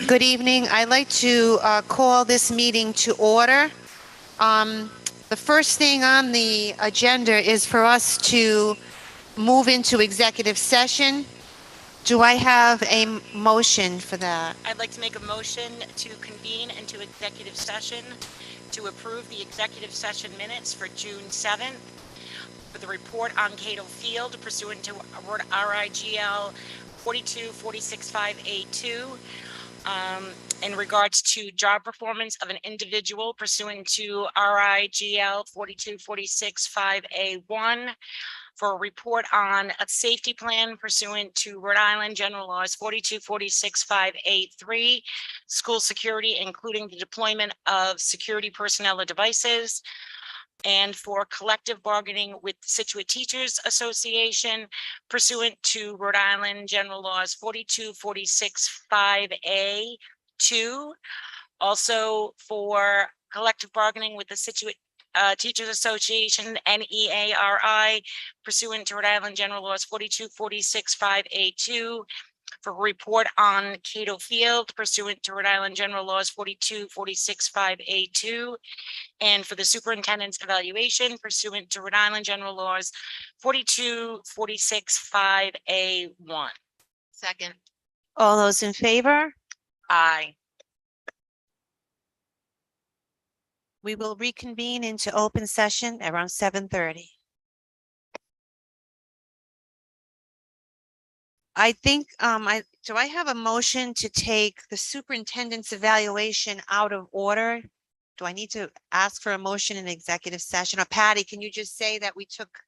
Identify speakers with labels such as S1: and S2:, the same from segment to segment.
S1: Good evening. I'd like to call this meeting to order. The first thing on the agenda is for us to move into executive session. Do I have a motion for that?
S2: I'd like to make a motion to convene into executive session to approve the executive session minutes for June 7th for the report on Cato Field pursuant to RIGL 42465A2 in regards to job performance of an individual pursuant to RIGL 42465A1 for a report on a safety plan pursuant to Rhode Island General Laws 42465A3, school security, including the deployment of security personnel or devices, and for collective bargaining with Situate Teachers Association pursuant to Rhode Island General Laws 42465A2. Also for collective bargaining with the Situate Teachers Association, NEARI, pursuant to Rhode Island General Laws 42465A2, for a report on Cato Field pursuant to Rhode Island General Laws 42465A2, and for the superintendent's evaluation pursuant to Rhode Island General Laws 42465A1.
S3: Second.
S1: All those in favor?
S2: Aye.
S1: We will reconvene into open session around 7:30. I think, do I have a motion to take the superintendent's evaluation out of order? Do I need to ask for a motion in executive session? Or Patty, can you just say that we took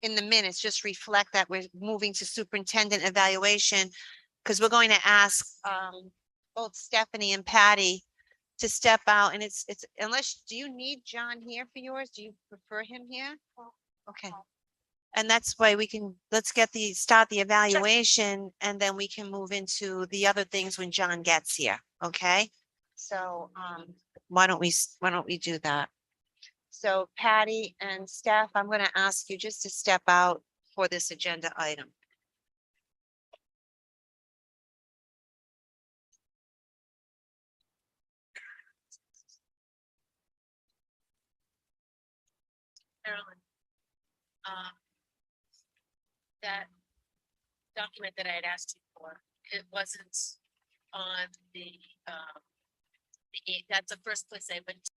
S1: in the minutes, just reflect that we're moving to superintendent evaluation? Because we're going to ask both Stephanie and Patty to step out, and it's unless, do you need John here for yours? Do you prefer him here? Okay. And that's why we can, let's start the evaluation, and then we can move into the other things when John gets here, okay? So, why don't we do that? So Patty and Steph, I'm gonna ask you just to step out for this agenda item.
S3: Carolyn, that document that I had asked you for, it wasn't on that's the first place I went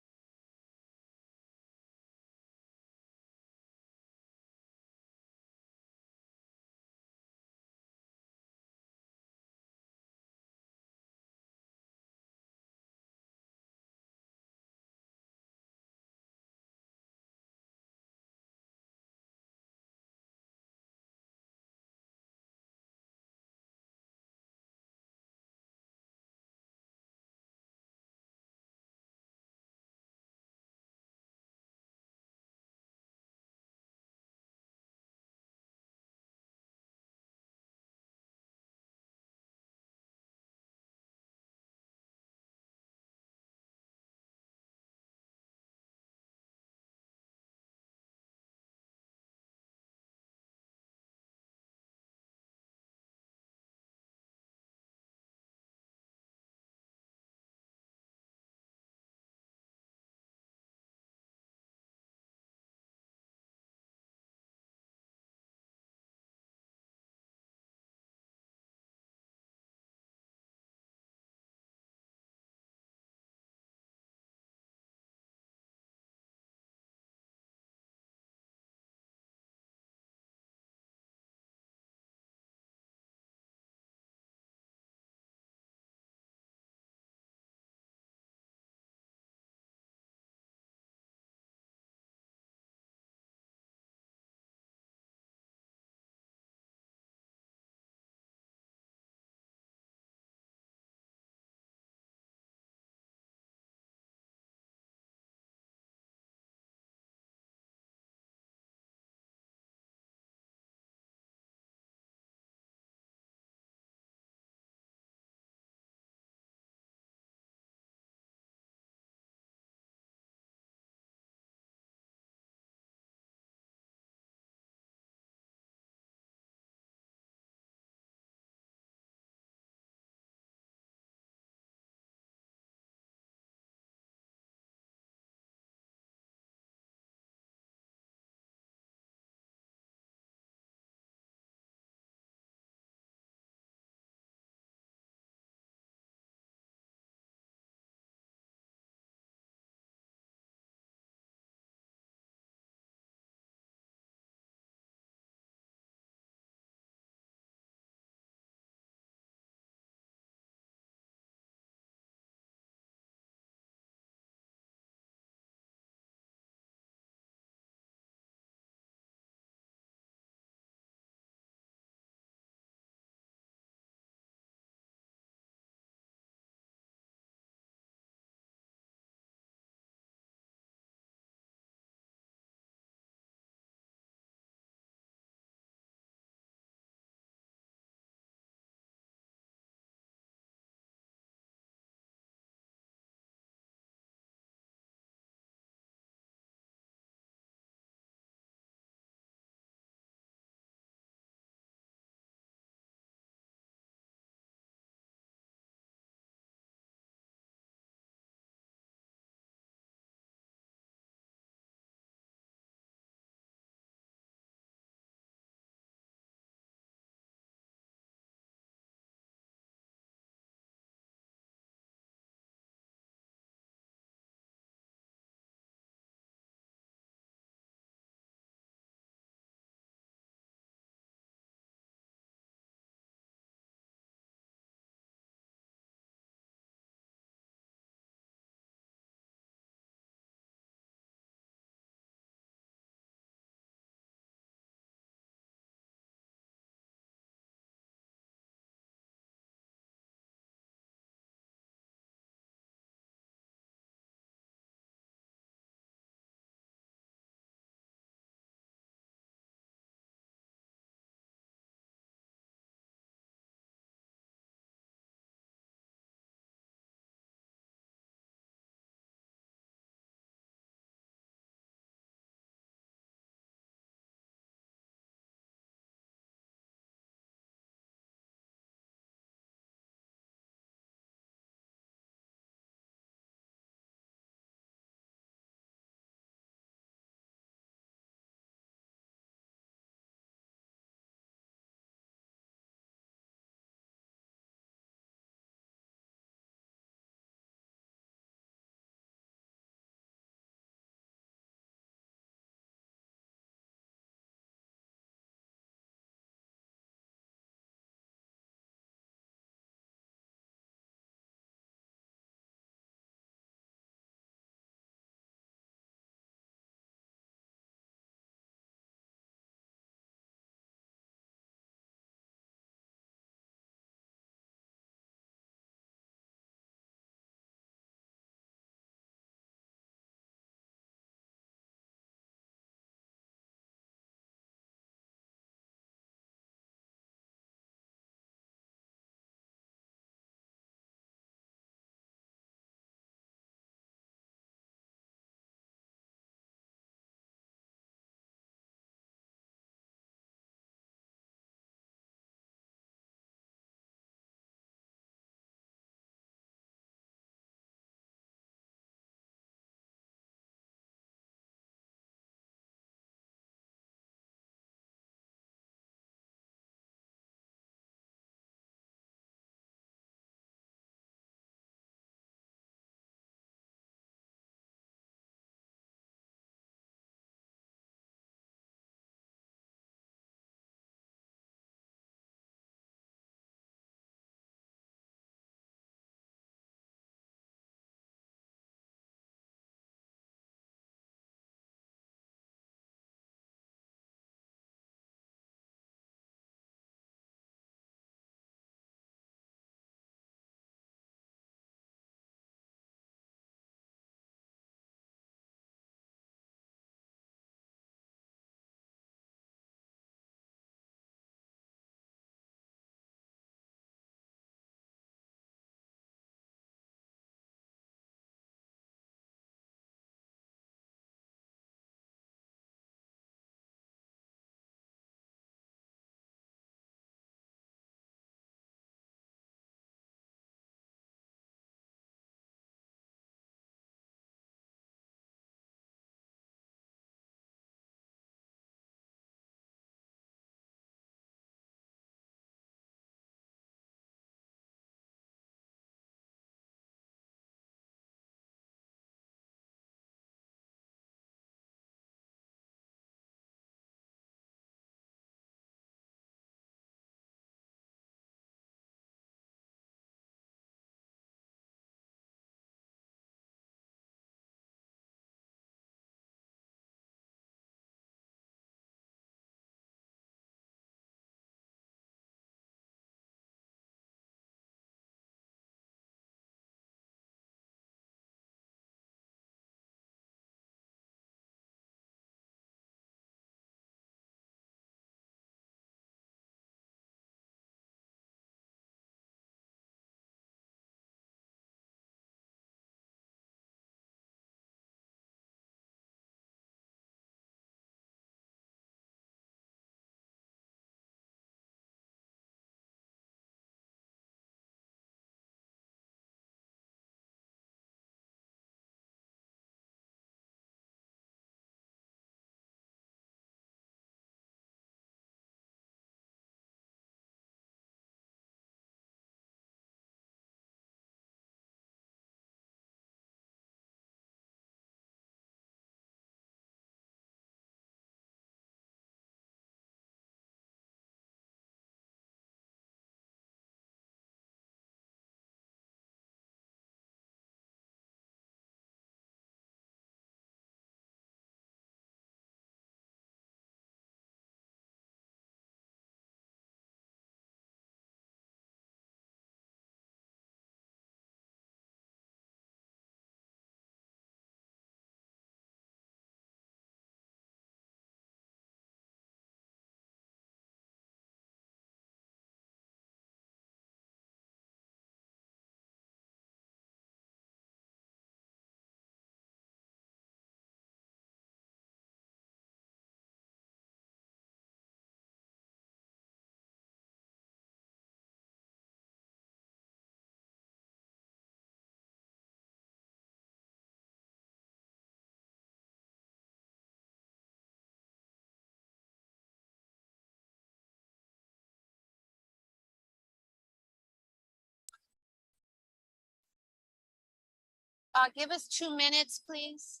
S1: Give us 2 minutes, please.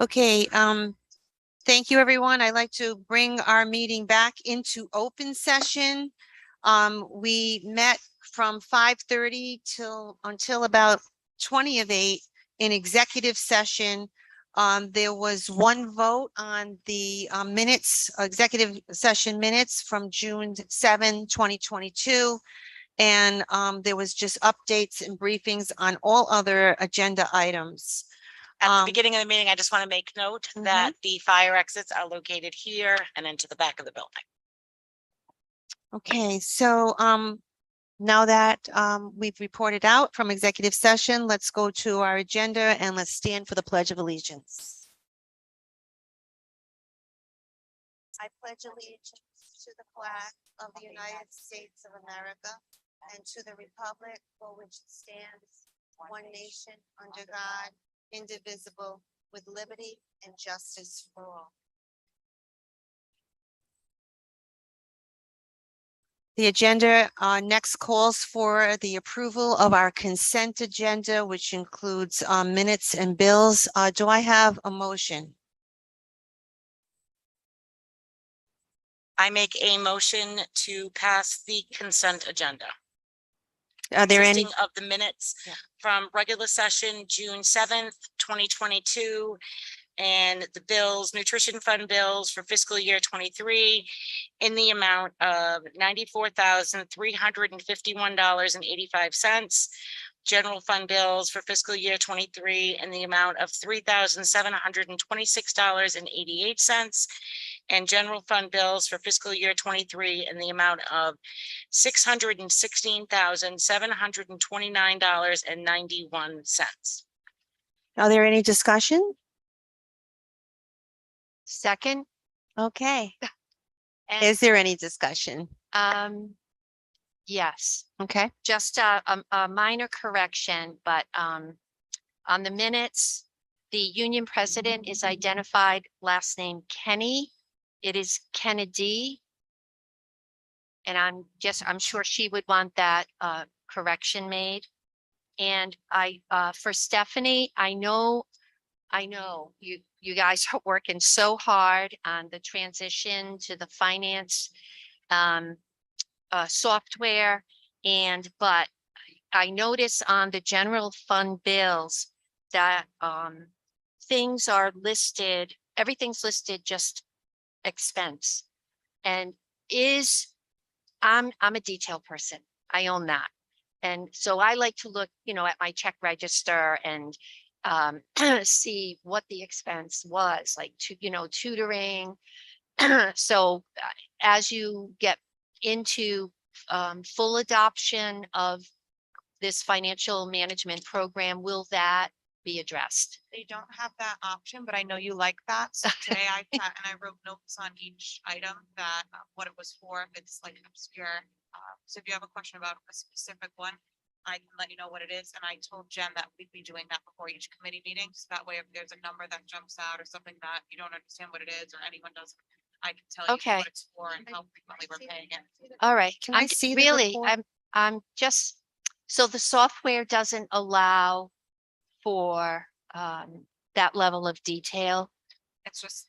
S1: Okay, thank you, everyone. I'd like to bring our meeting back into open session. We met from 5:30 until about 20 of 8 in executive session. There was one vote on the minutes, executive session minutes from June 7, 2022. And there was just updates and briefings on all other agenda items.
S2: At
S1: Um,
S2: the beginning of the meeting, I just want to make note that the fire exits are located here and into the back of the building.
S1: Okay, so now that we've reported out from executive session, let's go to our agenda and let's stand for the Pledge of Allegiance. I pledge allegiance to the flag of the United States of America and to the republic for which it stands, one nation under God, indivisible, with liberty and justice for all. The agenda next calls for the approval of our consent agenda, which includes minutes and bills. Do I have a motion?
S2: I make a motion to pass the consent agenda.
S1: Are there any?
S2: Consisting of the minutes
S1: Yeah.
S2: from regular session, June 7th, 2022, and the bills, nutrition fund bills for fiscal year 23 in the amount of $94,351.85. General fund bills for fiscal year 23 in the amount of $3,726.88. And general fund bills for fiscal year 23 in the amount of $616,729.91.
S1: Are there any discussion?
S4: Second,
S1: Okay.
S4: and
S1: Is there any discussion?
S4: yes,
S1: Okay.
S4: just a minor correction, but on the minutes, the union president is identified last name Kenny. It is Kennedy. And I'm sure she would want that correction made. And for Stephanie, I know you guys are working so hard on the transition to the finance software, but I notice on the general fund bills that things are listed, everything's listed just expense. And I'm a detail person. I own that. And so I like to look, at my check register and see what the expense was, like tutoring. So as you get into full adoption of this financial management program, will that be addressed?
S5: They don't have that option, but I know you like that. So today I sat and I wrote notes on each item that what it was for, if it's like obscure. So if you have a question about a specific one, I can let you know what it is. And I told Jen that we'd be doing that before each committee meeting. So that way, if there's a number that jumps out or something that you don't understand what it is or anyone doesn't, I can tell you
S4: Okay.
S5: what it's for and how frequently we're paying it.
S4: All right.
S1: Can I see the
S4: really,
S1: report?
S4: I'm just, so the software doesn't allow for that level of detail.
S5: It's just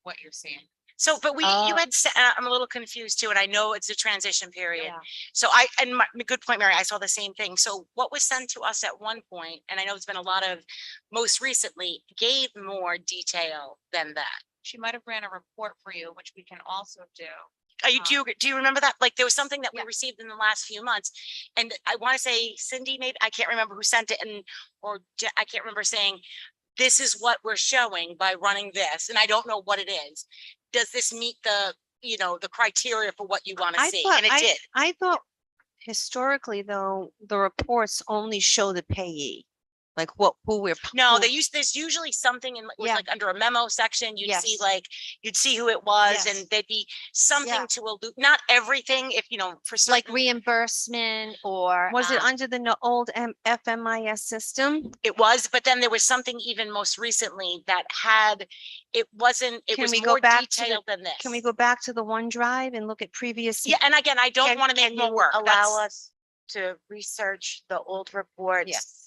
S5: what you're seeing.
S2: So, but you
S4: Oh.
S2: had, I'm a little confused too, and I know it's a transition period.
S4: Yeah.
S2: So good point, Mary, I saw the same thing. So what was sent to us at one point, and I know it's been a lot of, most recently, gave more detail than that.
S5: She might have ran a report for you, which we can also do.
S2: Do you remember that? Like, there was something that we
S4: Yeah.
S2: received in the last few months. And I want to say Cindy, maybe, I can't remember who sent it, I can't remember saying, this is what we're showing by running this, and I don't know what it is. Does this meet the, the criteria for what you want to see? And it did.
S1: I thought historically, though, the reports only show the payee, like who we're.
S2: No,
S1: who-
S2: there's usually something in,
S4: Yeah.
S2: like under a memo section, you'd see
S4: Yes.
S2: you'd see who it was,
S4: Yes.
S2: and there'd be something
S4: Yeah.
S2: to allude, not everything, if, for
S4: Like
S2: certain.
S4: reimbursement or.
S1: Was it
S2: Ah.
S1: under the old FMIS system?
S2: It was, but then there was something even most recently that it
S1: Can
S2: was
S1: we go
S2: more
S1: back to the-
S2: detailed than this.
S1: Can we go back to the OneDrive and look at previous?
S2: Yeah, and again, I don't want to make more work.
S6: Allow
S2: That's-
S6: us to research the old reports.
S1: Yes.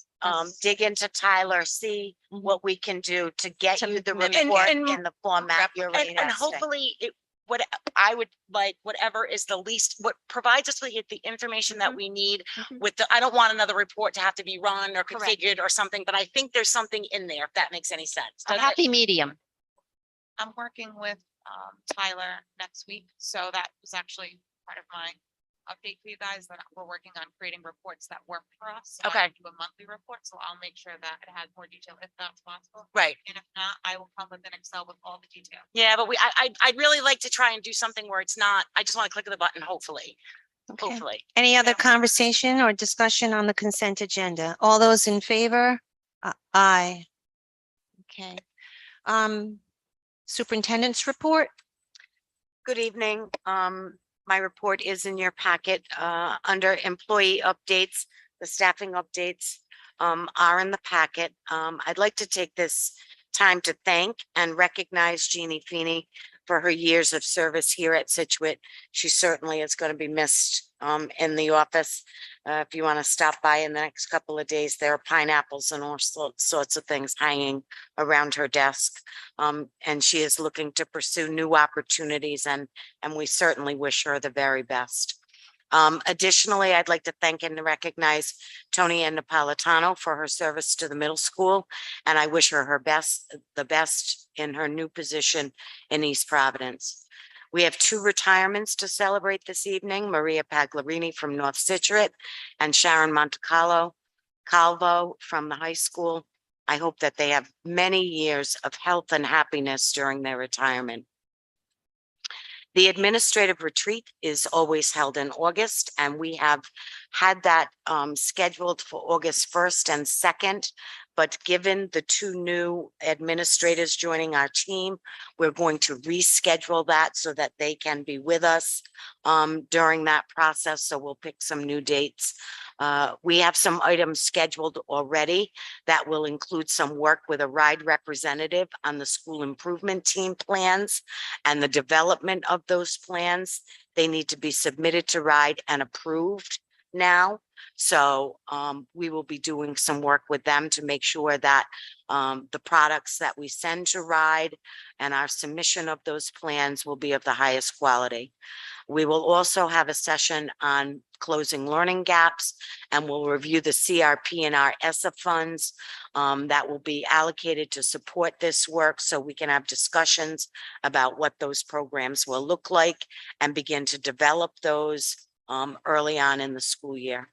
S6: Dig into Tyler, see
S1: Mhm.
S6: what we can do to get
S1: To
S6: you the
S1: mimic
S6: report
S2: and
S6: in the format you're
S2: And
S6: requesting.
S2: hopefully what I would like, whatever is the least, what provides us with the information that
S1: Mhm.
S2: we need
S1: Mhm.
S2: with I don't want another report to have to be run or
S4: Correct.
S2: configured or something, but I think there's something in there, if that makes any sense.
S4: A
S2: Does it?
S4: happy medium.
S5: I'm working with Tyler next week, so that was actually part of my update for you guys, that we're working on creating reports that work for us. So I
S2: Okay.
S5: do a monthly report, so I'll make sure that it has more detail if that's possible.
S2: Right.
S5: And if not, I will come with an Excel with all the detail.
S2: Yeah, but I'd really like to try and do something where it's not, I just want to click the button, hopefully.
S1: Okay. Any other
S5: Yeah.
S1: conversation or discussion on the consent agenda? All those in favor? Aye. Okay. Superintendent's report?
S6: Good evening. My report is in your packet, under employee updates. The staffing updates, are in the packet. I'd like to take this time to thank and recognize Jeannie Feeney for her years of service here at Situate. She certainly is going to be missed, in the office. If you want to stop by in the next couple of days, there are pineapples and all sorts of things hanging around her desk. And she is looking to pursue new opportunities, and we certainly wish her the very best. Additionally, I'd like to thank and recognize Tony Napolitano for her service to the middle school, and I wish her the best in her new position in East Providence. We have two retirements to celebrate this evening: Maria Paglarini from North Situate and Sharon Montecalvo from the high school. I hope that they have many years of health and happiness during their retirement. The administrative retreat is always held in August, and we have had that scheduled for August 1st and 2nd. But given the two new administrators joining our team, we're going to reschedule that so that they can be with us during that process. So we'll pick some new dates. We have some items scheduled already that will include some work with a RIDE representative on the school improvement team plans and the development of those plans. They need to be submitted to RIDE and approved now. So we will be doing some work with them to make sure that the products that we send to RIDE and our submission of those plans will be of the highest quality. We will also have a session on closing learning gaps, and we'll review the CRP and our ESSA funds that will be allocated to support this work, so we can have discussions about what those programs will look like and begin to develop those early on in the school year.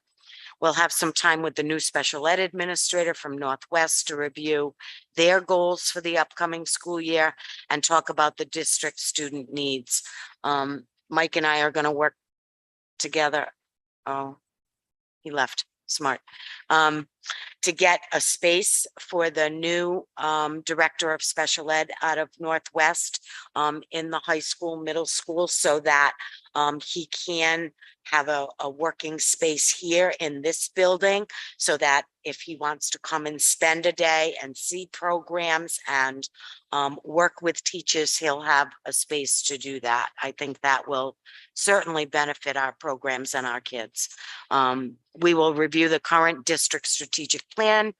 S6: We'll have some time with the new special ed administrator from Northwest to review their goals for the upcoming school year and talk about the district student needs. Mike and I are going to work together. Oh, he left. smart. To get a space for the new director of special ed out of Northwest in the high school, middle school, so that he can have a working space here in this building, so that if he wants to come and spend a day and see programs and work with teachers, he'll have a space to do that. I think that will certainly benefit our programs and our kids. We will review the current district strategic plan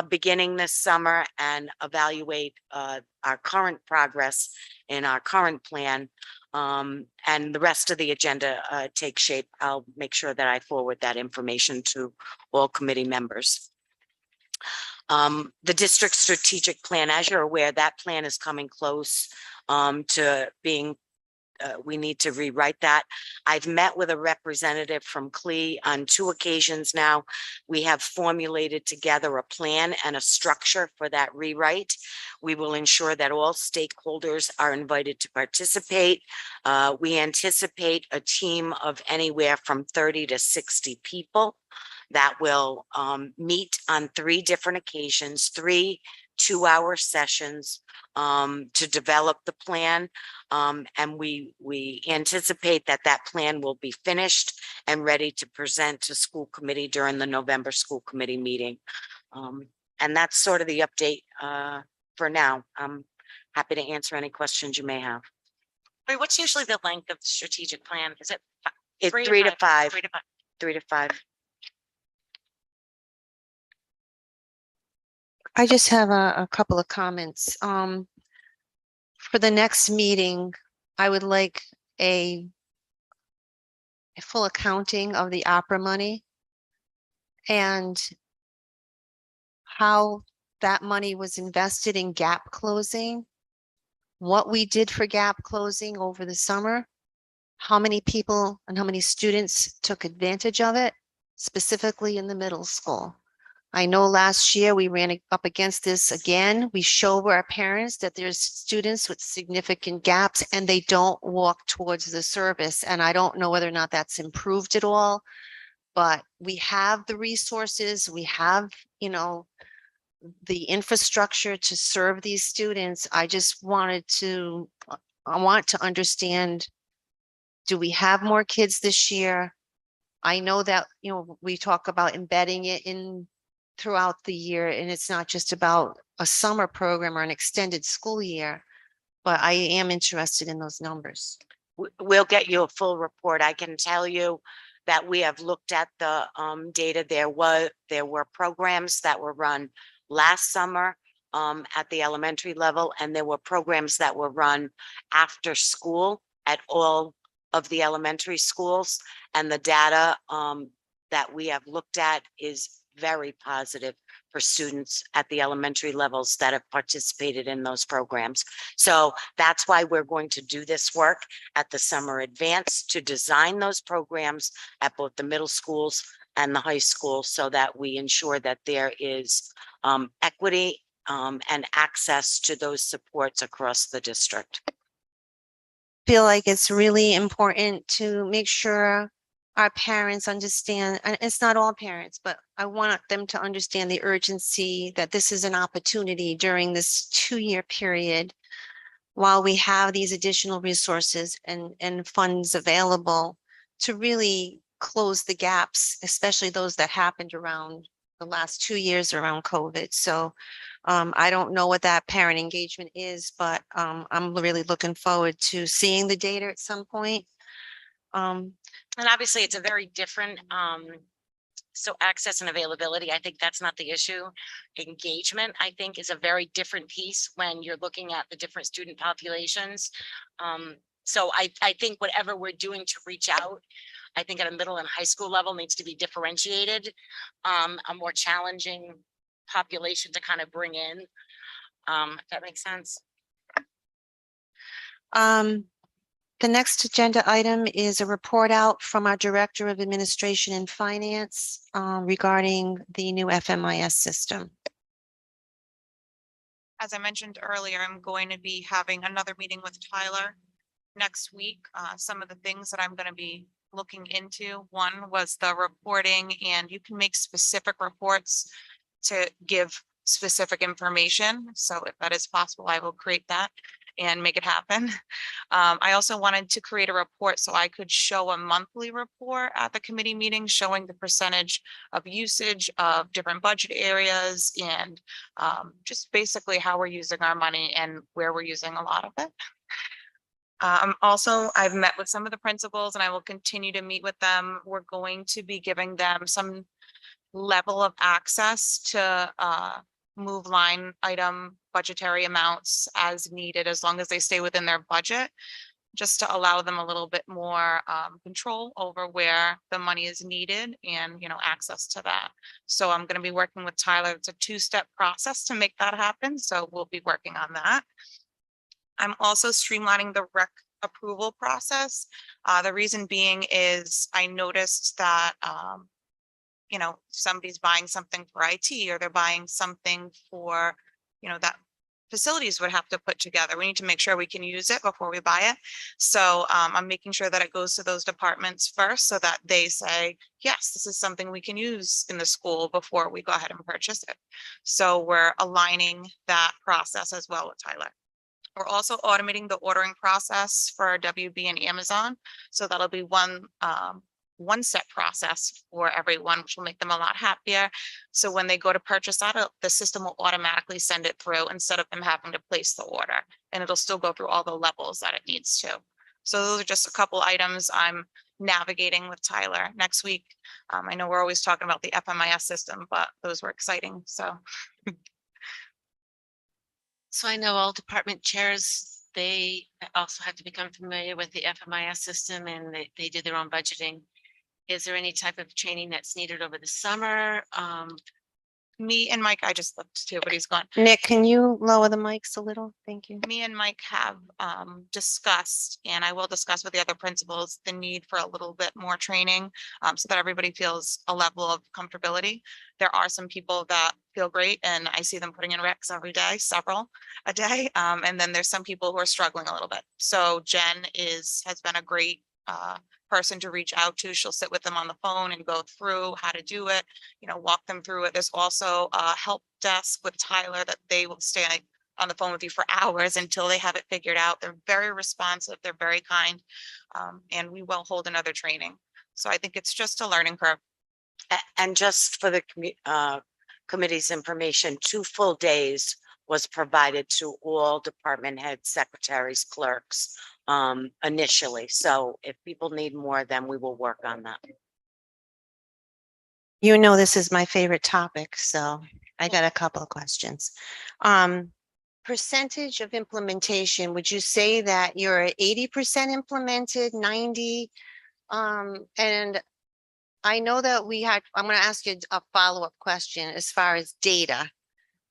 S6: beginning this summer and evaluate our current progress in our current plan. And the rest of the agenda take shape. I'll make sure that I forward that information to all committee members. The district strategic plan, as you're aware, that plan is coming close to being we need to rewrite that. I've met with a representative from CLE on 2 occasions now. We have formulated together a plan and a structure for that rewrite. We will ensure that all stakeholders are invited to participate. We anticipate a team of anywhere from 30 to 60 people that will meet on 3 different occasions, 3 2-hour sessions to develop the plan. And we anticipate that that plan will be finished and ready to present to school committee during the November school committee meeting. And that's sort of the update for now. I'm happy to answer any questions you may have.
S2: Wait, what's usually the length of the strategic plan? Is it
S6: It's
S2: 3
S6: 3 to 5,
S2: 3 to 5?
S6: 3 to 5.
S1: I just have a couple of comments. For the next meeting, I would like a full accounting of the opera money and how that money was invested in gap closing, what we did for gap closing over the summer, how many people and how many students took advantage of it, specifically in the middle school. I know last year we ran up against this again. We show our parents that there's students with significant gaps and they don't walk towards the service. And I don't know whether or not that's improved at all, but we have the resources, we have, you know, the infrastructure to serve these students. I just wanted to, I want to understand, do we have more kids this year? I know that, you know, we talk about embedding it in throughout the year, and it's not just about a summer program or an extended school year, but I am interested in those numbers.
S6: We'll get you a full report. I can tell you that we have looked at the data. There were programs that were run last summer at the elementary level, and there were programs that were run after school at all of the elementary schools. And the data that we have looked at is very positive for students at the elementary levels that have participated in those programs. So that's why we're going to do this work at the summer advance to design those programs at both the middle schools and the high school, so that we ensure that there is equity and access to those supports across the district.
S1: Feel like it's really important to make sure our parents understand, and it's not all parents, but I want them to understand the urgency that this is an opportunity during this 2-year period while we have these additional resources and funds available to really close the gaps, especially those that happened around the last 2 years around COVID. So I don't know what that parent engagement is, but I'm really looking forward to seeing the data at some point.
S2: And obviously it's a very different, so access and availability, I think that's not the issue. Engagement, I think, is a very different piece when you're looking at the different student populations. So I think whatever we're doing to reach out, I think at a middle and high school level needs to be differentiated, a more challenging population to kind of bring in. If that makes sense.
S1: The next agenda item is a report out from our Director of Administration and Finance regarding the new FMIS system.
S5: As I mentioned earlier, I'm going to be having another meeting with Tyler next week. Some of the things that I'm going to be looking into. One was the reporting, and you can make specific reports to give specific information. So if that is possible, I will create that and make it happen. I also wanted to create a report so I could show a monthly report at the committee meeting showing the percentage of usage of different budget areas and just basically how we're using our money and where we're using a lot of it. Also, I've met with some of the principals and I will continue to meet with them. We're going to be giving them some level of access to move line item budgetary amounts as needed, as long as they stay within their budget, just to allow them a little bit more control over where the money is needed and, access to that. So I'm going to be working with Tyler. It's a two-step process to make that happen. So we'll be working on that. I'm also streamlining the rec approval process. The reason being is I noticed that, somebody's buying something for IT or they're buying something for, that facilities would have to put together. We need to make sure we can use it before we buy it. So I'm making sure that it goes to those departments first so that they say, yes, this is something we can use in the school before we go ahead and purchase it. So we're aligning that process as well with Tyler. We're also automating the ordering process for WB and Amazon. So that'll be one set process for everyone, which will make them a lot happier. So when they go to purchase that, the system will automatically send it through instead of them having to place the order. And it'll still go through all the levels that it needs to. So those are just a couple items I'm navigating with Tyler next week. I know we're always talking about the FMIS system, but those were exciting. So
S3: So I know all department chairs, they also have to become familiar with the FMIS system and they do their own budgeting. Is there any type of training that's needed over the summer?
S5: me and Mike, I just looked too, but he's gone.
S1: Nick, can you lower the mics a little? Thank you.
S5: Me and Mike have discussed, and I will discuss with the other principals, the need for a little bit more training so that everybody feels a level of comfortability. There are some people that feel great and I see them putting in recs every day, several a day. And then there's some people who are struggling a little bit. So Jen has been a great person to reach out to. She'll sit with them on the phone and go through how to do it, walk them through it. There's also a help desk with Tyler that they will stay on the phone with you for hours until they have it figured out. They're very responsive. They're very kind. And we will hold another training. So I think it's just a learning curve.
S6: And just for the committee's information, 2 full days was provided to all department heads, secretaries, clerks initially. So if people need more, then we will work on that.
S1: This is my favorite topic, so I got a couple of questions. Percentage of implementation, would you say that you're at 80% implemented, 90? And I know that I'm going to ask you a follow-up question as far as data,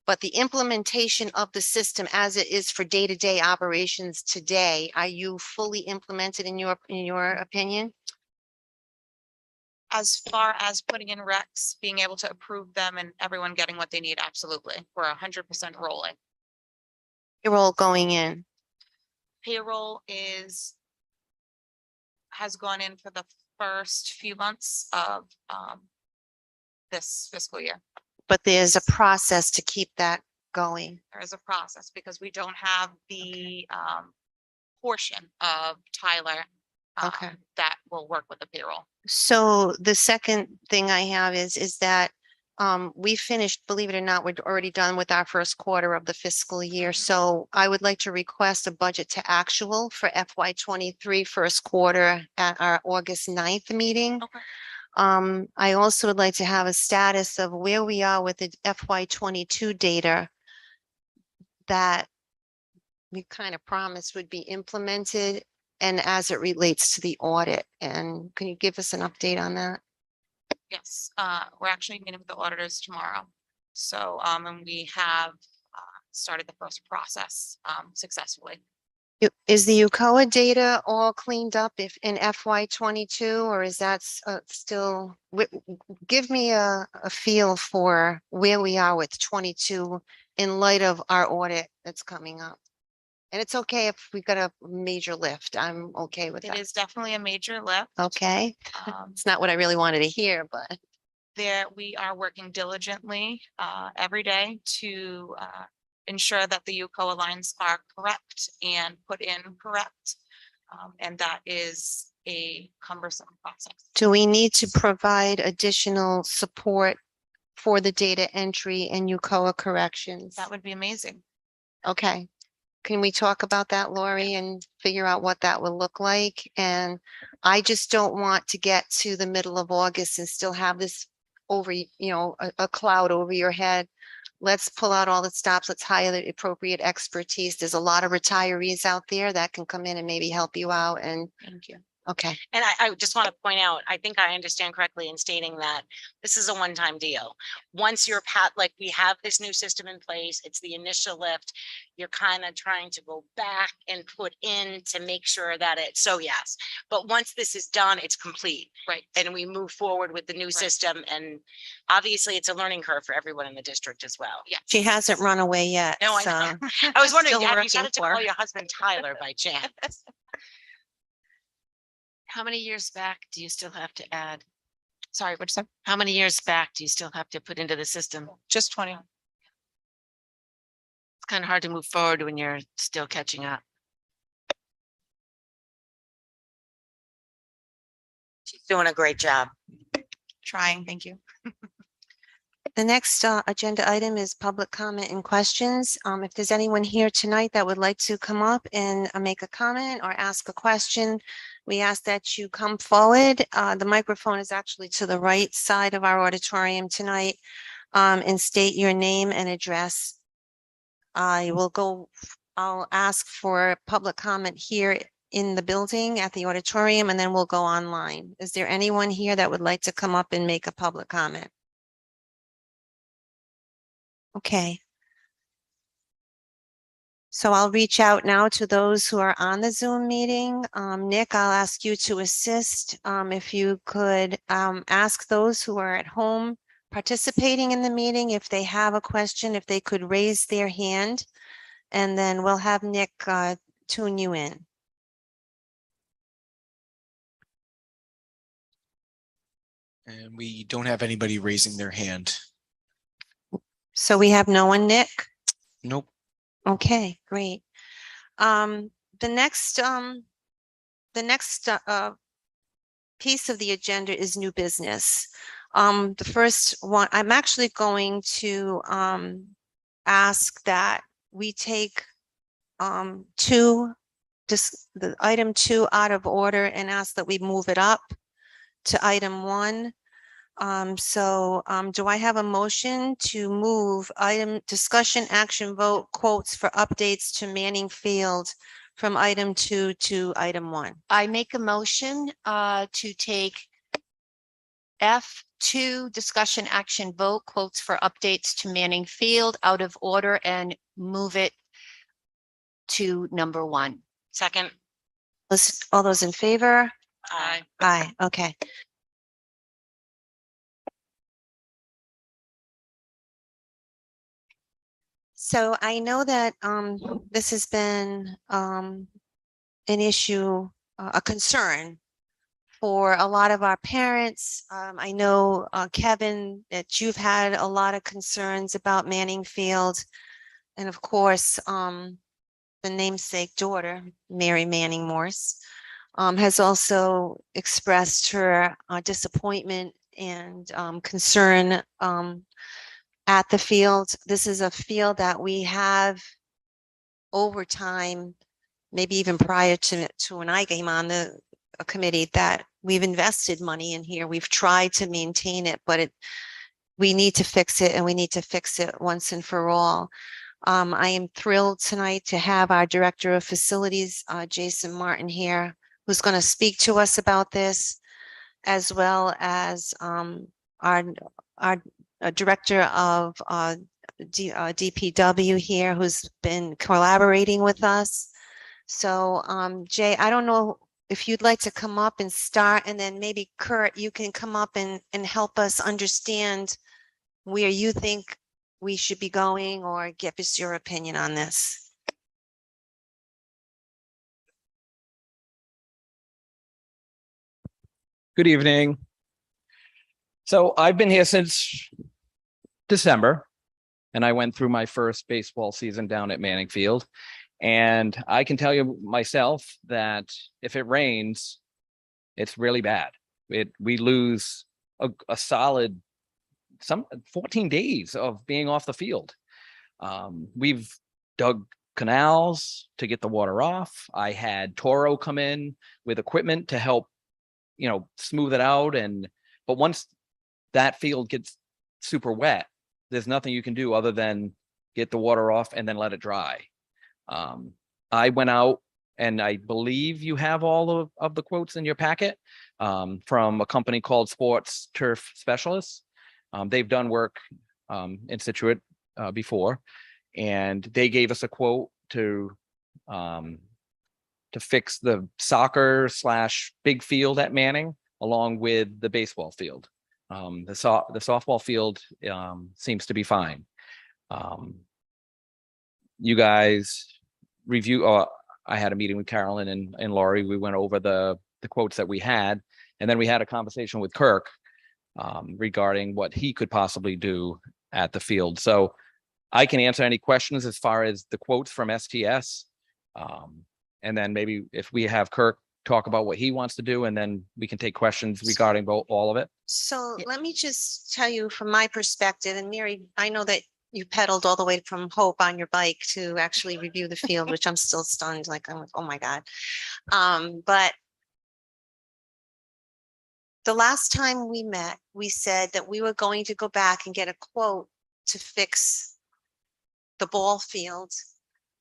S1: but the implementation of the system as it is for day-to-day operations today, are you fully implemented in your opinion?
S5: As far as putting in recs, being able to approve them and everyone getting what they need, absolutely. We're 100% rolling.
S1: You're all going in.
S5: Payroll has gone in for the first few months of this fiscal year.
S1: But there's a process to keep that going.
S5: There is a process because we don't have the portion of Tyler
S1: Okay.
S5: that will work with the payroll.
S1: So the second thing I have is that we finished, believe it or not, we're already done with our first quarter of the fiscal year.
S5: Mhm.
S1: So I would like to request a budget to actual for FY23 first quarter at our August 9th meeting.
S5: Okay.
S1: I also would like to have a status of where we are with the FY22 data that we kind of promised would be implemented and as it relates to the audit. And can you give us an update on that?
S5: Yes, we're actually meeting with the auditors tomorrow. So, and we have started the first process successfully.
S1: Is the UCOA data all cleaned up if in FY22, or is that still, give me a feel for where we are with 22 in light of our audit that's coming up. And it's okay if we got a major lift. I'm okay with
S5: It
S1: that.
S5: is definitely a major lift.
S1: Okay.
S5: Um,
S1: It's not what I really wanted to hear, but
S5: there, we are working diligently every day to ensure that the UCOA lines are correct and put in correct. And that is a cumbersome process.
S1: do we need to provide additional support for the data entry and UCOA corrections?
S5: That would be amazing.
S1: Okay. Can we talk about that, Lori, and figure out what that would look like? And I just don't want to get to the middle of August and still have this over, a cloud over your head. Let's pull out all the stops. Let's hire the appropriate expertise. There's a lot of retirees out there that can come in and maybe help you out and,
S5: Thank you.
S1: okay.
S2: And I just want to point out, I think I understand correctly in stating that this is a one-time deal. Once you're like we have this new system in place, it's the initial lift. You're kind of trying to go back and put in to make sure that so yes. But once this is done, it's complete.
S5: Right.
S2: And we move forward with the new system. And obviously it's a learning curve for everyone in the district as well.
S5: Yeah.
S1: She hasn't run away yet,
S2: No, I
S1: so.
S2: know. I was wondering,
S1: Still
S2: have you
S1: working
S2: started to
S1: for
S2: call
S1: her.
S2: your husband Tyler by chance?
S3: How many years back do you still have to add?
S5: Sorry, what'd you say?
S3: How many years back do you still have to put into the system?
S5: Just 20.
S3: It's kind of hard to move forward when you're still catching up.
S6: She's doing a great job.
S5: Trying, thank you.
S1: The next agenda item is public comment and questions. If there's anyone here tonight that would like to come up and make a comment or ask a question, we ask that you come forward. The microphone is actually to the right side of our auditorium tonight, and state your name and address. I'll ask for public comment here in the building at the auditorium, and then we'll go online. Is there anyone here that would like to come up and make a public comment? Okay. So I'll reach out now to those who are on the Zoom meeting. Nick, I'll ask you to assist. If you could ask those who are at home participating in the meeting, if they have a question, if they could raise their hand, and then we'll have Nick tune you in.
S7: And we don't have anybody raising their hand.
S1: So we have no one, Nick?
S7: Nope.
S1: Okay, great. The next piece of the agenda is new business. The first one, I'm actually going to ask that we take the item 2 out of order and ask that we move it up to item 1. Do I have a motion to move item discussion action vote quotes for updates to Manning Field from item 2 to item 1?
S4: I make a motion to take F2 discussion action vote quotes for updates to Manning Field out of order and move it to number 1.
S2: Second.
S1: All those in favor?
S2: Aye.
S1: Aye, okay. So I know that this has been an issue, a concern for a lot of our parents. I know, Kevin, that you've had a lot of concerns about Manning Field. And of course, the namesake daughter, Mary Manning Morse, has also expressed her disappointment and concern at the field. This is a field that we have over time, maybe even prior to when I came on the committee, that we've invested money in here. We've tried to maintain it, but we need to fix it, and we need to fix it once and for all. I am thrilled tonight to have our Director of Facilities, Jason Martin, here, who's going to speak to us about this, as well as our Director of DPW here, who's been collaborating with us. So Jay, I don't know if you'd like to come up and start, and then maybe Kurt, you can come up and help us understand where you think we should be going, or give us your opinion on this.
S8: Good evening. So I've been here since December, and I went through my first baseball season down at Manning Field. And I can tell you myself that if it rains, it's really bad. We lose a solid 14 days of being off the field. We've dug canals to get the water off. I had Toro come in with equipment to help, smooth it out. But once that field gets super wet, there's nothing you can do other than get the water off and then let it dry. I went out, and I believe you have all of the quotes in your packet from a company called Sports Turf Specialists. They've done work in Situate before, and they gave us a quote to fix the soccer/big field at Manning, along with the baseball field. The softball field seems to be fine. You guys review. I had a meeting with Carolyn and Laurie. We went over the quotes that we had, and then we had a conversation with Kirk regarding what he could possibly do at the field. So I can answer any questions as far as the quotes from STS. And then maybe if we have Kirk talk about what he wants to do, and then we can take questions regarding all of it.
S1: So let me just tell you from my perspective, and Mary, I know that you pedaled all the way from Hope on your bike to actually review the field, which I'm still stunned, like, I'm like, oh my God. But the last time we met, we said that we were going to go back and get a quote to fix the ball field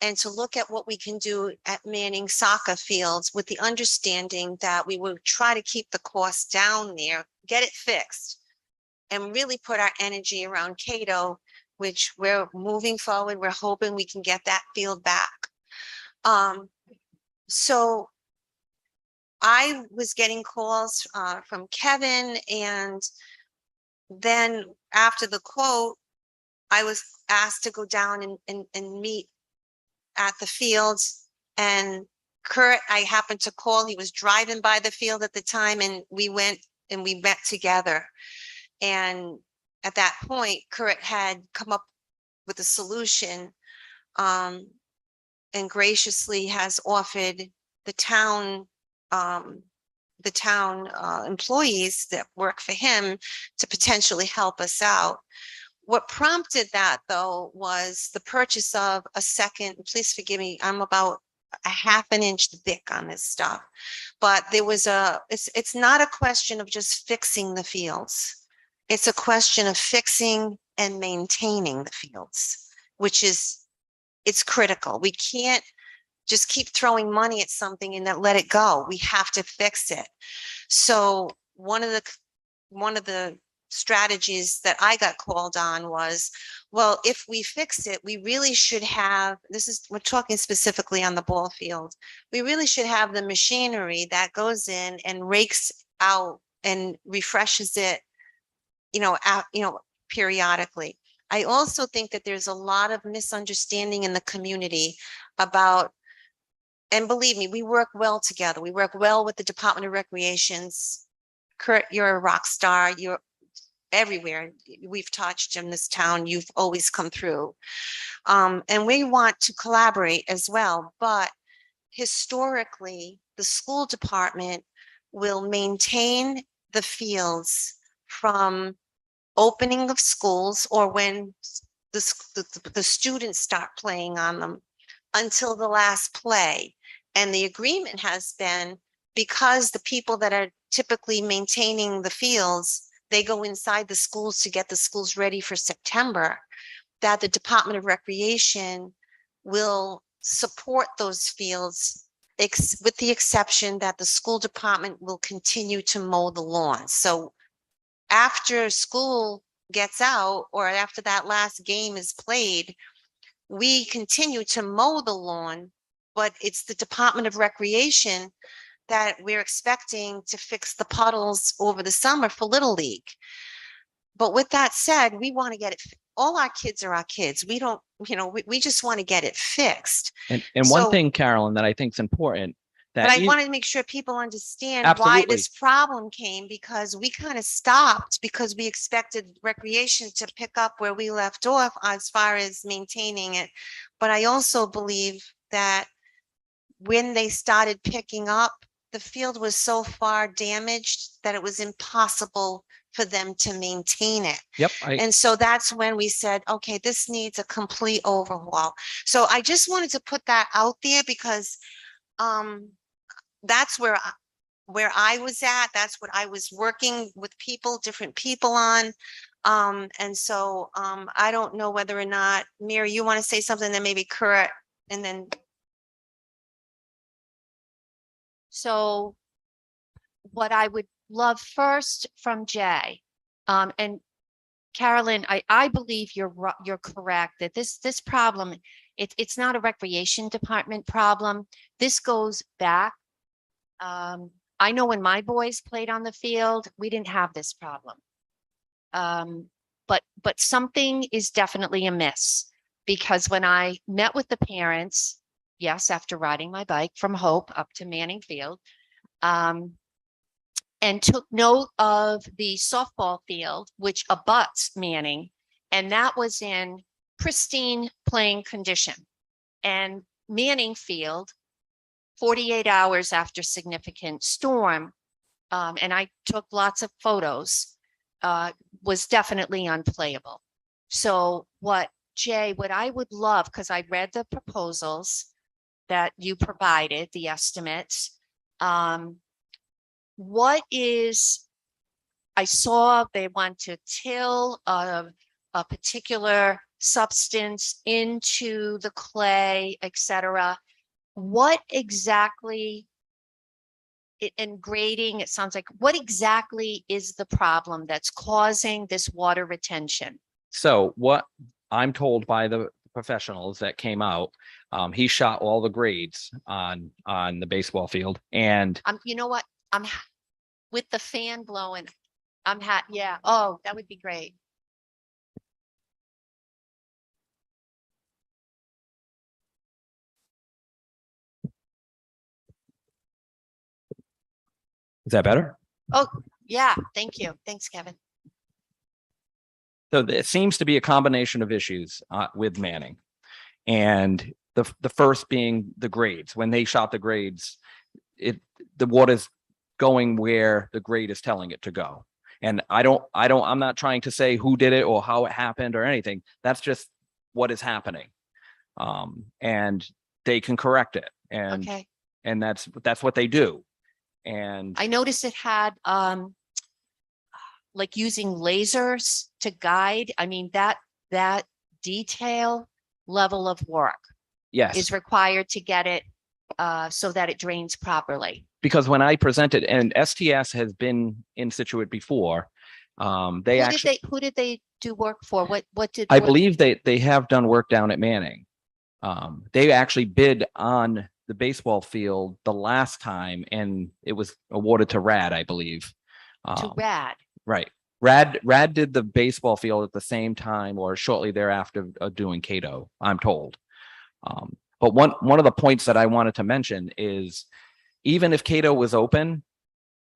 S1: and to look at what we can do at Manning soccer fields, with the understanding that we will try to keep the cost down there, get it fixed, and really put our energy around Cato, which we're moving forward. We're hoping we can get that field back. So I was getting calls from Kevin, and then after the quote, I was asked to go down and meet at the fields, and Kurt, I happened to call. He was driving by the field at the time, and we went and we met together. And at that point, Kurt had come up with a solution, and graciously has offered the town employees that work for him to potentially help us out. What prompted that, though, was the purchase of a second, please forgive me, I'm about a half an inch thick on this stuff. But there was it's not a question of just fixing the fields. It's a question of fixing and maintaining the fields, which is, it's critical. We can't just keep throwing money at something and then let it go. We have to fix it. So one of the strategies that I got called on was, well, if we fix it, we really should have, we're talking specifically on the ball field, we really should have the machinery that goes in and rakes out and refreshes it, periodically. I also think that there's a lot of misunderstanding in the community about, and believe me, we work well together. We work well with the Department of Recreations. Kurt, you're a rock star. You're everywhere we've touched in this town. You've always come through. And we want to collaborate as well. But historically, the school department will maintain the fields from opening of schools, or when the students start playing on them, until the last play. And the agreement has been, because the people that are typically maintaining the fields, they go inside the schools to get the schools ready for September, that the Department of Recreation will support those fields, with the exception that the school department will continue to mow the lawn. So after school gets out, or after that last game is played, we continue to mow the lawn, but it's the Department of Recreation that we're expecting to fix the puddles over the summer for Little League. But with that said, we want to get it, all our kids are our kids. We don't, we just want to get it fixed.
S8: And one
S1: So-
S8: thing, Carolyn, that I think is important,
S1: But
S8: that
S1: I
S8: e-
S1: wanted to make sure people understand why
S8: Absolutely.
S1: this problem came, because we kind of stopped because we expected recreation to pick up where we left off as far as maintaining it. But I also believe that when they started picking up, the field was so far damaged that it was impossible for them to maintain it.
S8: Yep,
S1: And so that's when we said, okay, this needs a complete overhaul. So I just wanted to put that out there because that's where I was at. That's what I was working with people, different people on. And so I don't know whether or not, Mary, you want to say something, then maybe Kurt, and then
S4: So what I would love first from Jay, and Carolyn, I believe you're correct that this problem, it's not a recreation department problem. This goes back. I know when my boys played on the field, we didn't have this problem. But something is definitely amiss, because when I met with the parents, yes, after riding my bike from Hope up to Manning Field, and took note of the softball field, which abuts Manning, and that was in pristine playing condition. And Manning Field, 48 hours after significant storm, and I took lots of photos, was definitely unplayable. So what I would love, because I read the proposals that you provided, the estimates. I saw they want to till a particular substance into the clay, etc. What exactly, and grading, it sounds like, what exactly is the problem that's causing this water retention?
S8: So what I'm told by the professionals that came out, he shot all the grades on the baseball field, and
S4: You know what? With the fan blowing, yeah. Oh, that would be great.
S8: is that better?
S4: Yeah, thank you. Thanks, Kevin.
S8: So it seems to be a combination of issues with Manning. And the first being the grades. When they shot the grades, the water's going where the grade is telling it to go. And I'm not trying to say who did it or how it happened or anything. That's just what is happening. And they can correct it.
S4: Okay.
S8: And that's what they do. And
S4: I noticed it had like using lasers to guide. I mean, that detail level of work
S8: yes,
S4: is required to get it so that it drains properly.
S8: because when I presented, and STS has been in Situate before, who
S4: Did they do work for?
S8: I believe they have done work down at Manning. They actually bid on the baseball field the last time, and it was awarded to RAD, I believe.
S4: to RAD.
S8: Right. RAD did the baseball field at the same time or shortly thereafter doing Cato, I'm told. But one of the points that I wanted to mention is, even if Cato was open,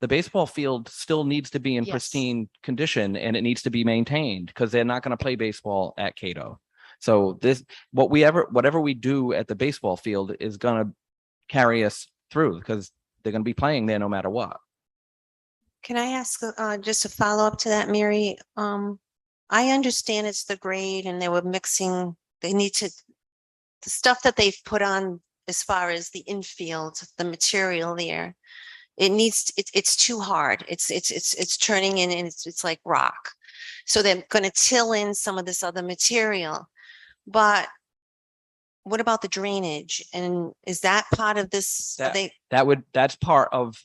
S8: the baseball field still needs to be in
S4: Yes.
S8: pristine condition, and it needs to be maintained, because they're not going to play baseball at Cato. So whatever we do at the baseball field is going to carry us through, because they're going to be playing there no matter what.
S1: can I ask just a follow up to that, Mary? I understand it's the grade and they were mixing, the stuff that they've put on as far as the infield, the material there. It's too hard. It's turning in and it's like rock. So they're going to till in some of this other material. But what about the drainage? And is that part of this? Are
S8: That's part of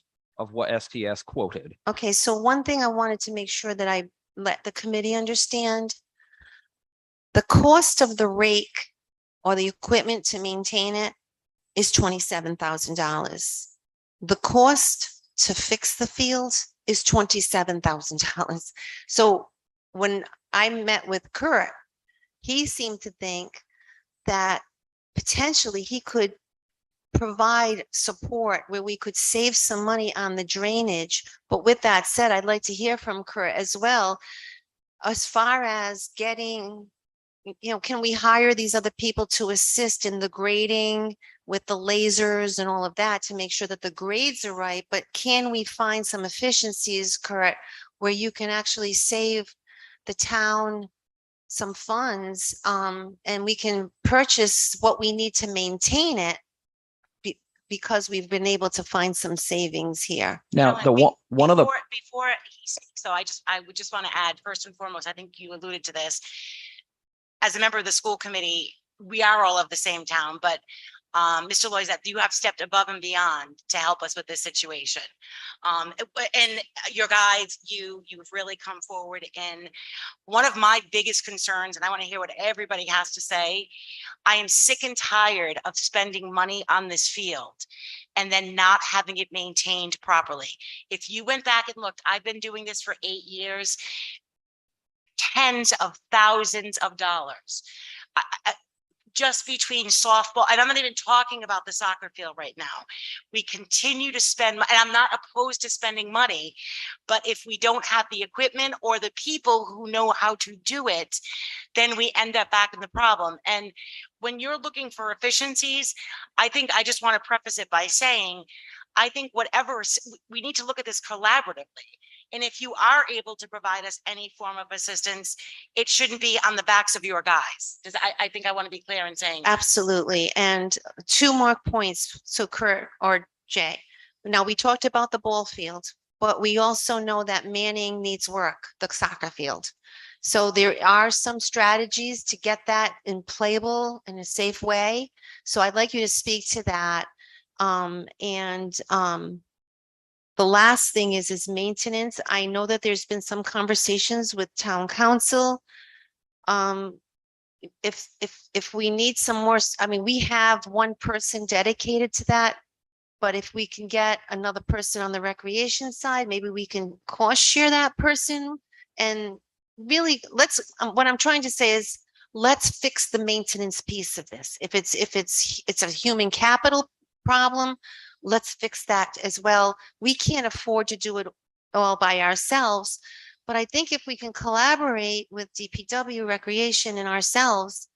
S8: what STS quoted.
S1: Okay, so one thing I wanted to make sure that I let the committee understand. The cost of the rake or the equipment to maintain it is $27,000. The cost to fix the field is $27,000. So when I met with Kurt, he seemed to think that potentially he could provide support where we could save some money on the drainage. But with that said, I'd like to hear from Kurt as well, as far as getting, can we hire these other people to assist in the grading with the lasers and all of that to make sure that the grades are right? But can we find some efficiencies, Kurt, where you can actually save the town some funds, and we can purchase what we need to maintain it because we've been able to find some savings here.
S8: Now,
S2: Ellen,
S8: the one of the,
S2: Before he speaks, so I would just want to add, first and foremost, I think you alluded to this. As a member of the school committee, we are all of the same town, but Mr. Loizat, you have stepped above and beyond to help us with this situation. And your guides, you've really come forward. And one of my biggest concerns, and I want to hear what everybody has to say, I am sick and tired of spending money on this field and then not having it maintained properly. If you went back and looked, I've been doing this for 8 years, tens of thousands of dollars. Just between softball, and I'm not even talking about the soccer field right now. We continue to spend, and I'm not opposed to spending money, but if we don't have the equipment or the people who know how to do it, then we end up back in the problem. And when you're looking for efficiencies, I think I just want to preface it by saying, I think we need to look at this collaboratively. And if you are able to provide us any form of assistance, it shouldn't be on the backs of your guys. Because I think I want to be clear in saying.
S1: Absolutely. And 2 more points. So Kurt or Jay, now we talked about the ball field, but we also know that Manning needs work, the soccer field. So there are some strategies to get that in playable in a safe way. So I'd like you to speak to that. The last thing is maintenance. I know that there's been some conversations with town council. If we need some more, I mean, we have one person dedicated to that. But if we can get another person on the recreation side, maybe we can cost share that person. And really, what I'm trying to say is, let's fix the maintenance piece of this. If it's a human capital problem, let's fix that as well. We can't afford to do it all by ourselves. But I think if we can collaborate with DPW, Recreation, and ourselves,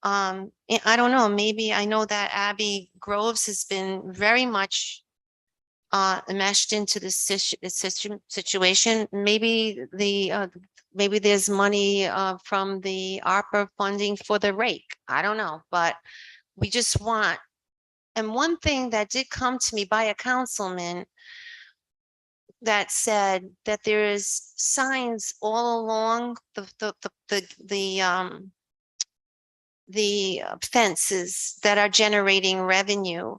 S1: I don't know, maybe I know that Abby Groves has been very much enmeshed into this situation. Maybe maybe there's money from the ARPA funding for the rake. I don't know, but we just want. And one thing that did come to me by a councilman that said that there is signs all along the fences that are generating revenue.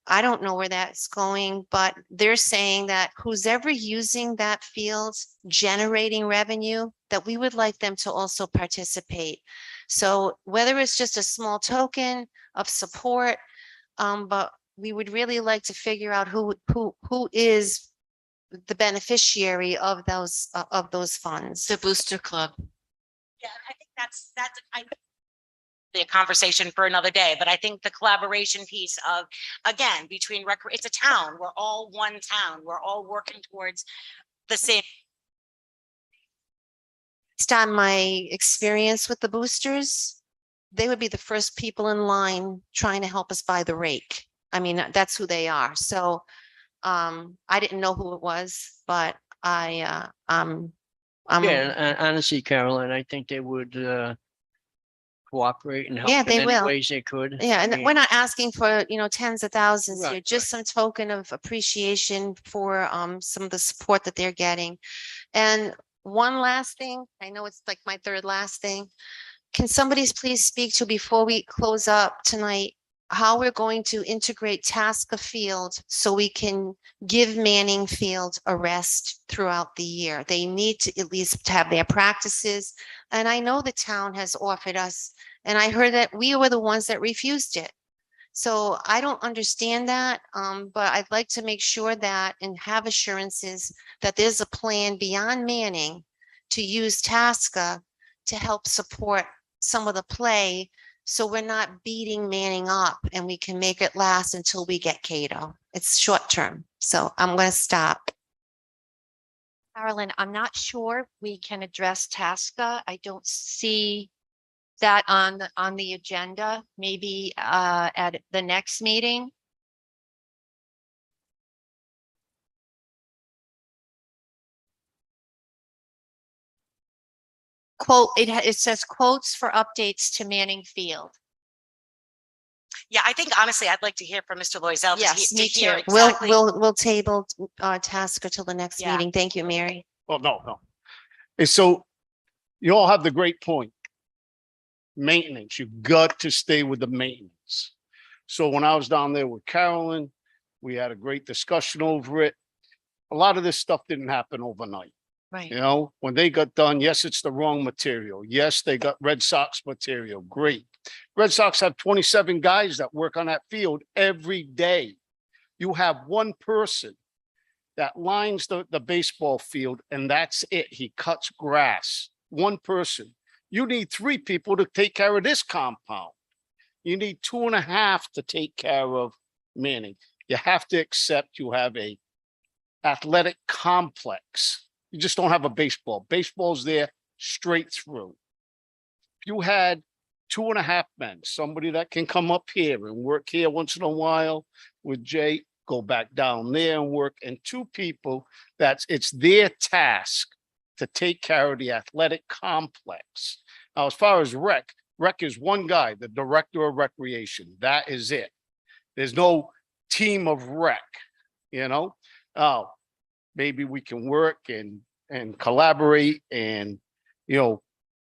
S1: I don't know where that's going, but they're saying that who's ever using that field generating revenue, that we would like them to also participate. So whether it's just a small token of support, but we would really like to figure out who is the beneficiary of those funds.
S3: The Booster Club.
S2: Yeah, I think that's the conversation for another day, but I think the collaboration piece of, again, between it's a town, we're all one town, we're all working towards the same.
S1: Based on my experience with the boosters, they would be the first people in line trying to help us buy the rake. I mean, that's who they are. So I didn't know who it was, but
S9: Yeah, and honestly, Carolyn, I think they would cooperate and help
S1: Yeah,
S9: in
S1: they
S9: any
S1: will.
S9: ways they could.
S1: Yeah,
S9: I
S1: and
S9: mean,
S1: we're not asking for, tens of thousands here,
S9: Right,
S1: just some token of appreciation for some of the support that they're getting. And one last thing, I know it's like my third last thing. Can somebody please speak to, before we close up tonight, how we're going to integrate Tasca Field so we can give Manning Field a rest throughout the year? They need to at least have their practices. And I know the town has offered us, and I heard that we were the ones that refused it. So I don't understand that, but I'd like to make sure that and have assurances that there's a plan beyond Manning to use Tasca to help support some of the play So we're not beating Manning up and we can make it last until we get Cato. It's short term. So I'm going to stop.
S4: Carolyn, I'm not sure we can address Tasca. I don't see that on the agenda, maybe at the next meeting. Quote, it says quotes for updates to Manning Field.
S2: Yeah, I think honestly, I'd like to hear from Mr. Loisel.
S4: Yes, me too.
S1: We'll table Tasker till the next
S2: Yeah.
S1: meeting. Thank you, Mary.
S10: Well, no. And so you all have the great point. Maintenance, you've got to stay with the maintenance. So when I was down there with Carolyn, we had a great discussion over it. A lot of this stuff didn't happen overnight.
S1: Right.
S10: You know, when they got done, yes, it's the wrong material. Yes, they got Red Sox material. Great. Red Sox have 27 guys that work on that field every day. You have one person that lines the baseball field, and that's it. He cuts grass. One person. You need 3 people to take care of this compound. You need 2.5 to take care of Manning. You have to accept you have a athletic complex. You just don't have a baseball. Baseball's there straight through. If you had 2.5 men, somebody that can come up here and work here once in a while with Jay, go back down there and work, and 2 people it's their task to take care of the athletic complex. Now, as far as rec is one guy, the director of recreation. That is it. There's no team of rec, you know? Oh, maybe we can work and collaborate and, you know,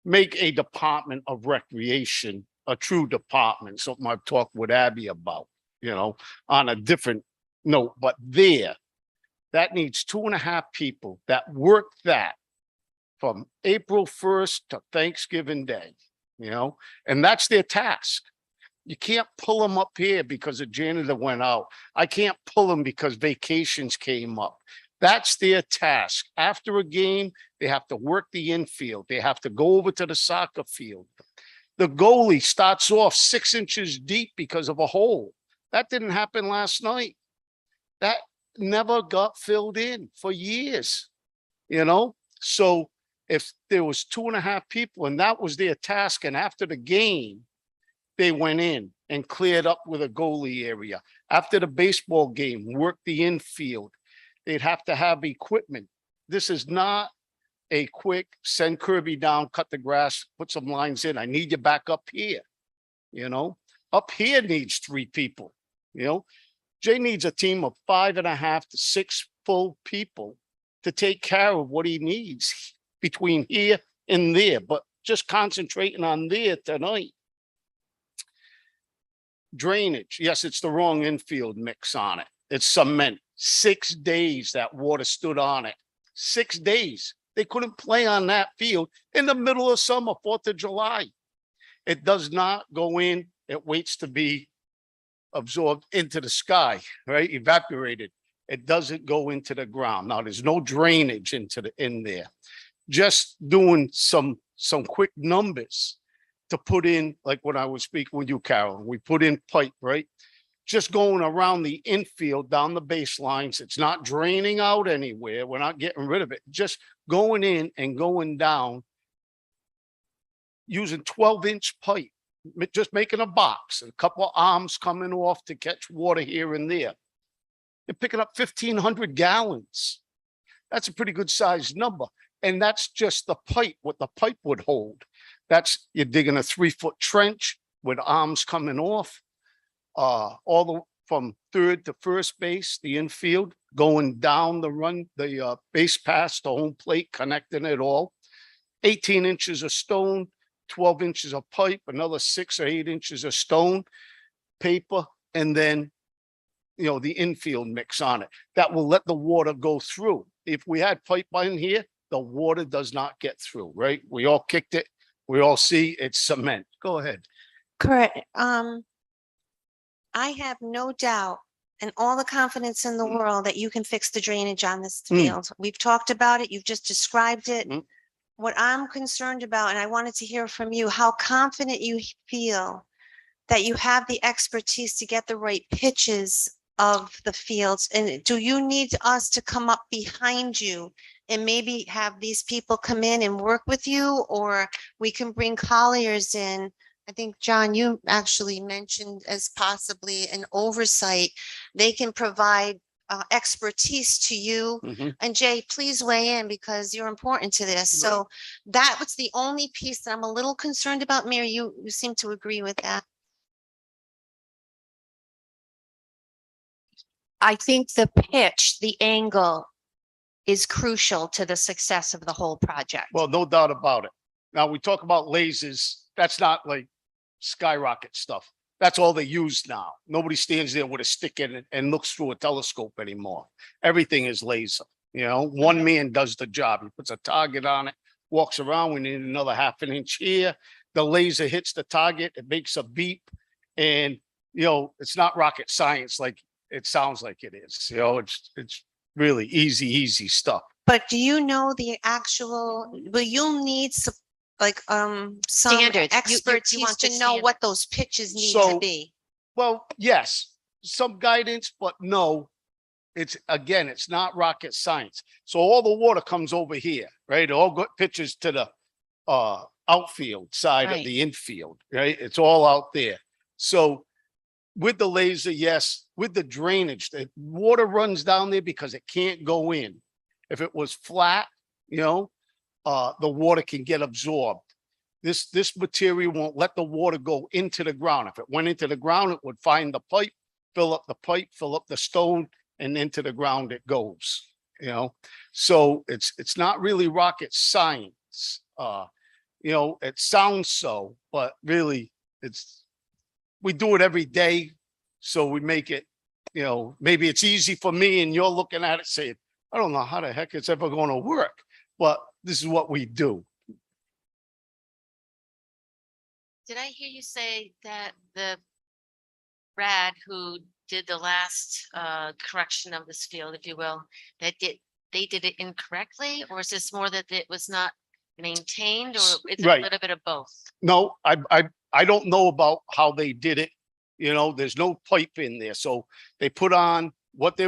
S10: make a department of recreation a true department, something I've talked with Abby about, you know, on a different note. But that needs 2.5 people that work that from April 1st to Thanksgiving Day, you know, and that's their task. You can't pull them up here because a janitor went out. I can't pull them because vacations came up. That's their task. After a game, they have to work the infield. They have to go over to the soccer field. The goalie starts off 6 inches deep because of a hole. That didn't happen last night. That never got filled in for years, you know? So if there was 2.5 people and that was their task, and after the game, they went in and cleared up with a goalie area. After the baseball game, worked the infield. They'd have to have equipment. This is not a quick send Kirby down, cut the grass, put some lines in. I need you back up here. You know, up here needs 3 people. You know, Jay needs a team of 5.5 to 6 full people to take care of what he needs between here and there, but just concentrating on there tonight. Drainage. Yes, it's the wrong infield mix on it. It's cement. 6 days that water stood on it. 6 days. They couldn't play on that field in the middle of summer, 4th of July. It does not go in. It waits to be absorbed into the sky, right? Evaporated. It doesn't go into the ground. Now there's no drainage in there. Just doing some quick numbers to put in, like when I was speaking with you, Carol, we put in pipe, right? Just going around the infield down the baselines. It's not draining out anywhere. We're not getting rid of it. Just going in and going down using 12-inch pipe, just making a box, a couple of arms coming off to catch water here and there. You're picking up 1,500 gallons. That's a pretty good sized number. And that's just the pipe, what the pipe would hold. That's, you're digging a 3-foot trench with arms coming off, from third to first base, the infield, going down the base pass to home plate, connecting it all. 18 inches of stone, 12 inches of pipe, another 6 or 8 inches of stone, paper, and then, you know, the infield mix on it. That will let the water go through. If we had pipe in here, the water does not get through, right? We all kicked it. We all see it's cement. Go ahead.
S1: Correct. I have no doubt and all the confidence in the world that you can fix the drainage on this field. We've talked about it. You've just described it. what I'm concerned about, and I wanted to hear from you, how confident you feel that you have the expertise to get the right pitches of the fields. And do you need us to come up behind you and maybe have these people come in and work with you? Or we can bring colliers in? I think, John, you actually mentioned as possibly an oversight. They can provide expertise to you.
S10: Mhm.
S1: And Jay, please weigh in because you're important to this. So that was the only piece that I'm a little concerned about. Mary, you seem to agree with that. I think the pitch, the angle is crucial to the success of the whole project.
S10: Well, no doubt about it. Now, we talk about lasers, that's not like skyrocket stuff. That's all they use now. Nobody stands there with a stick in it and looks through a telescope anymore. Everything is laser, you know, one man does the job. He puts a target on it, walks around, we need another half an inch here. The laser hits the target, it makes a beep. And, you know, it's not rocket science like it sounds like it is, you know, it's really easy stuff.
S1: But do you know the actual, well, you'll need some, like, some
S4: Standards. You
S1: expertise
S4: want
S1: to
S4: the
S1: know what
S4: standard.
S1: those pitches need to
S10: So-
S1: be.
S10: Well, yes, some guidance, but no, it's again, it's not rocket science. So all the water comes over here, right? It all got pitches to the outfield side of
S1: Right.
S10: the infield, right? It's all out there. So with the laser, yes, with the drainage, the water runs down there because it can't go in. If it was flat, you know, the water can get absorbed. This material won't let the water go into the ground. If it went into the ground, it would find the pipe, fill up the pipe, fill up the stone, and into the ground it goes, you know? So it's not really rocket science. You know, it sounds so, but really we do it every day. So we make it, you know, maybe it's easy for me and you're looking at it saying, I don't know how the heck it's ever going to work, but this is what we do.
S3: Did I hear you say that the Brad who did the last correction of this field, if you will, they did it incorrectly? Or is this more that it was not maintained, or is it a
S10: Right.
S3: little bit of both?
S10: No, I don't know about how they did it. You know, there's no pipe in there. So they put on what they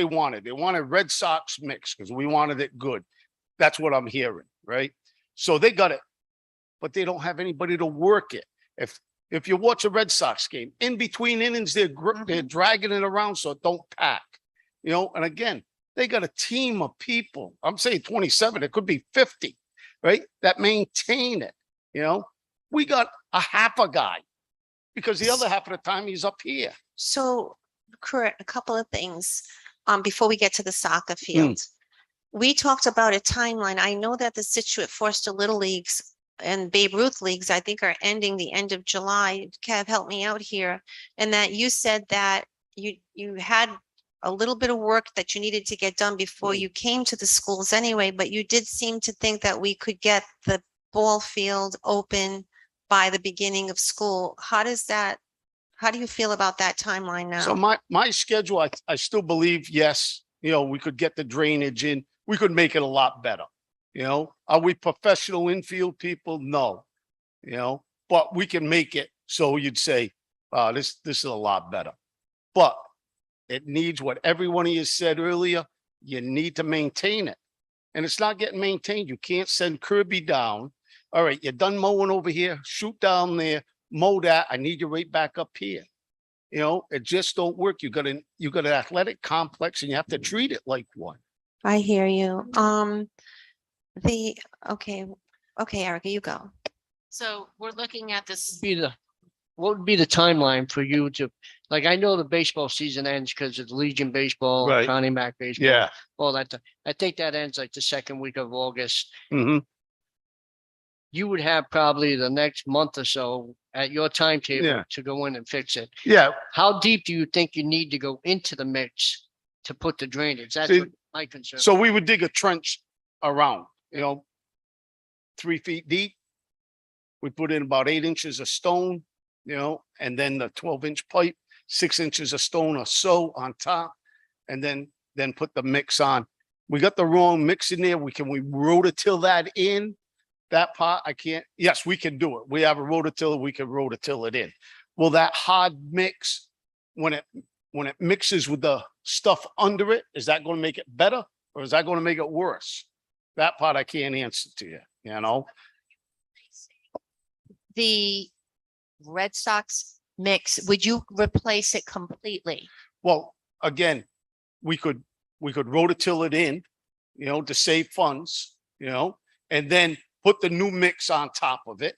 S10: wanted. They wanted Red Sox mix because we wanted it good. That's what I'm hearing, right? So they got it, but they don't have anybody to work it. If you watch a Red Sox game, in between innings, they're dragging it around so it don't pack. You know, and again, they got a team of people. I'm saying 27, it could be 50, right? That maintain it. You know, we got a half a guy because the other half of the time he's up here.
S1: So, correct, a couple of things, before we get to the soccer
S10: Hmm.
S1: field. We talked about a timeline. I know that the Situate Forster Little Leagues and Babe Ruth Leagues, I think, are ending the end of July. Kev, help me out here. And that you said that you had a little bit of work that you needed to get done before you came to the schools anyway, but you did seem to think that we could get the ball field open by the beginning of school. How do you feel about that timeline
S10: So
S1: now?
S10: my schedule, I still believe, yes, you know, we could get the drainage in. We could make it a lot better. You know, are we professional infield people? No, you know, but we can make it. So you'd say, this is a lot better, but it needs what every one of you said earlier. You need to maintain it. And it's not getting maintained. You can't send Kirby down. All right, you're done mowing over here, shoot down there, mow that. I need you right back up here. You know, it just don't work. You got an athletic complex and you have to treat it like one.
S1: I hear you. Okay, Erica, you go.
S3: So we're looking at this,
S9: What would be the timeline for you to, like, I know the baseball season ends because it's Legion Baseball,
S10: Right.
S9: Connie Mac Baseball.
S10: Yeah.
S9: All that. I think that ends like the second week of August.
S10: Hmm.
S9: You would have probably the next month or so at your timetable
S10: Yeah.
S9: to go in and fix it.
S10: Yeah.
S9: How deep do you think you need to go into the mix to put the drainage? That's
S10: See,
S9: what my concern.
S10: So we would dig a trench around, you know, 3 feet deep. We put in about 8 inches of stone, you know, and then the 12-inch pipe, 6 inches of stone or so on top, and then put the mix on. We got the wrong mix in there. We rototill that in? That part, I can't, yes, we can do it. We have a rototiller, we can rototill it in. Will that hard mix, when it mixes with the stuff under it, is that gonna make it better? Or is that gonna make it worse? That part I can't answer to you, you know?
S4: The Red Sox mix, would you replace it completely?
S10: Well, again, we could rototill it in, you know, to save funds, you know, and then put the new mix on top of it.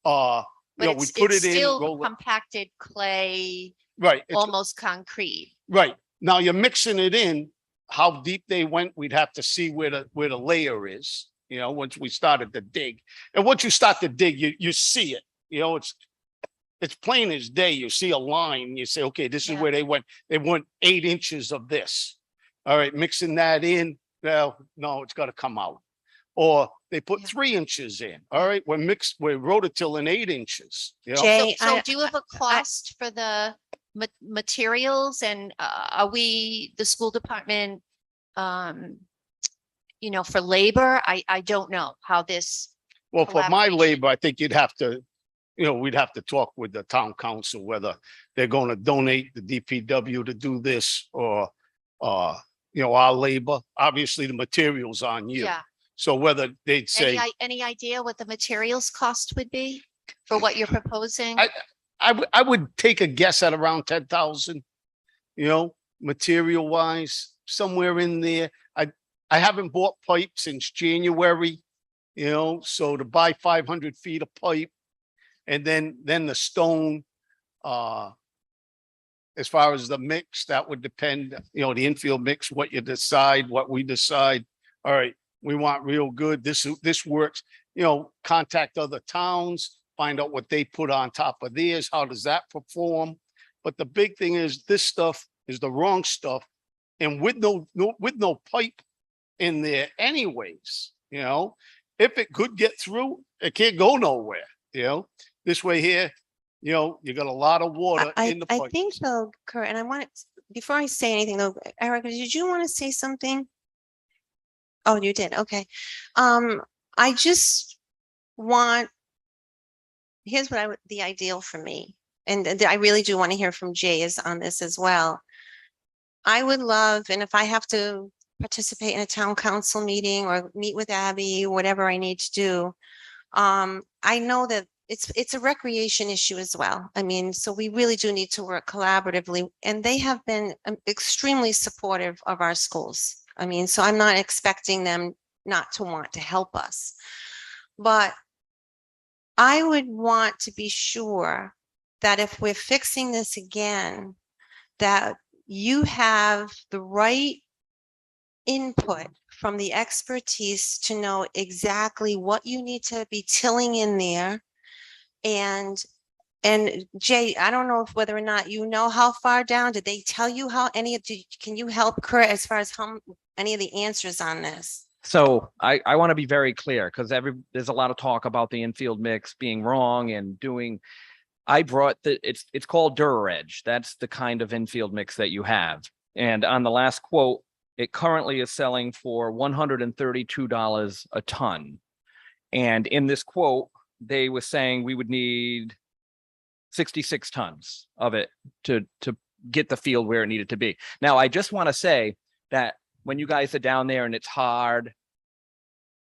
S10: You
S4: But
S10: know, we
S4: it's
S10: put
S4: it's
S10: it in,
S4: still
S10: roll it,
S4: compacted clay,
S10: right, it's,
S4: almost concrete.
S10: right. Now you're mixing it in, how deep they went, we'd have to see where the layer is, you know, once we started to dig. And once you start to dig, you see it, you know, it's plain as day. You see a line, you say, okay, this is
S4: Yeah.
S10: where they went. They went 8 inches of this. All right, mixing that in, well, no, it's gotta come out. Or they put
S4: Yeah.
S10: 3 inches in. All right, we're rototilling 8 inches, you know?
S1: Jay,
S4: So do you have a cost for the materials and are we, the school department, you know, for labor? I don't know how this,
S10: Well, for my
S4: collaboration.
S10: labor, I think you'd have to, you know, we'd have to talk with the town council, whether they're gonna donate the DPW to do this or, you know, our labor. Obviously, the material's on you.
S4: yeah.
S10: So whether they'd say,
S4: Any idea what the materials cost would be for what you're proposing?
S10: I would take a guess at around 10,000, you know, material wise, somewhere in there. I haven't bought pipe since January, you know, so to buy 500 feet of pipe and then the stone, as far as the mix, that would depend, you know, the infield mix, what you decide, what we decide. All right, we want real good. This works, you know, contact other towns, find out what they put on top of theirs. How does that perform? But the big thing is this stuff is the wrong stuff. And with no pipe in there anyways, you know, if it could get through, it can't go nowhere, you know, this way here, you know, you got a lot of water in the
S1: I
S10: pipe.
S1: think though, Kurt, and I want before I say anything though, Erica, did you want to say something? Oh, you did. Okay. I just want, here's what the ideal for me. And I really do want to hear from Jay is on this as well. I would love, and if I have to participate in a town council meeting or meet with Abby, whatever I need to do. I know that it's a recreation issue as well. I mean, so we really do need to work collaboratively and they have been extremely supportive of our schools. I mean, so I'm not expecting them not to want to help us. But I would want to be sure that if we're fixing this again, that you have the right input from the expertise to know exactly what you need to be tilling in there. And Jay, I don't know if whether or not you know how far down, did they tell you how can you help Kurt as far as how any of the answers on this?
S8: So I want to be very clear because there's a lot of talk about the infield mix being wrong and doing. I brought it's called DuraEdge. That's the kind of infield mix that you have. And on the last quote, it currently is selling for $132 a ton. And in this quote, they were saying we would need 66 tons of it to get the field where it needed to be. Now, I just want to say that when you guys are down there and it's hard,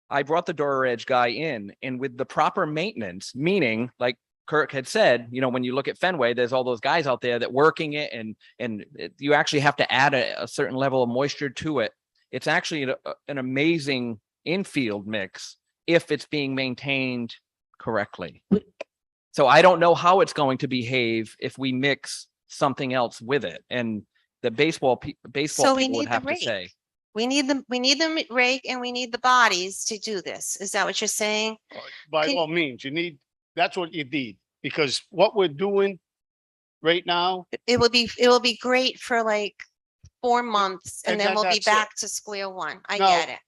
S8: I brought the DuraEdge guy in, and with the proper maintenance, meaning like Kirk had said, you know, when you look at Fenway, there's all those guys out there that working it and you actually have to add a certain level of moisture to it. It's actually an amazing infield mix if it's being maintained correctly. So I don't know how it's going to behave if we mix something else with it. And the baseball
S1: So we
S8: people would
S1: need the
S8: have to
S1: rake.
S8: say.
S1: We need the rake and we need the bodies to do this. Is that what you're saying?
S10: By
S1: Can-
S10: all means, that's what you need, because what we're doing right now,
S1: It will be great for like 4 months and
S10: And
S1: then
S10: then
S1: we'll be
S10: that's it.
S1: back to square one. I
S10: No.
S1: get it.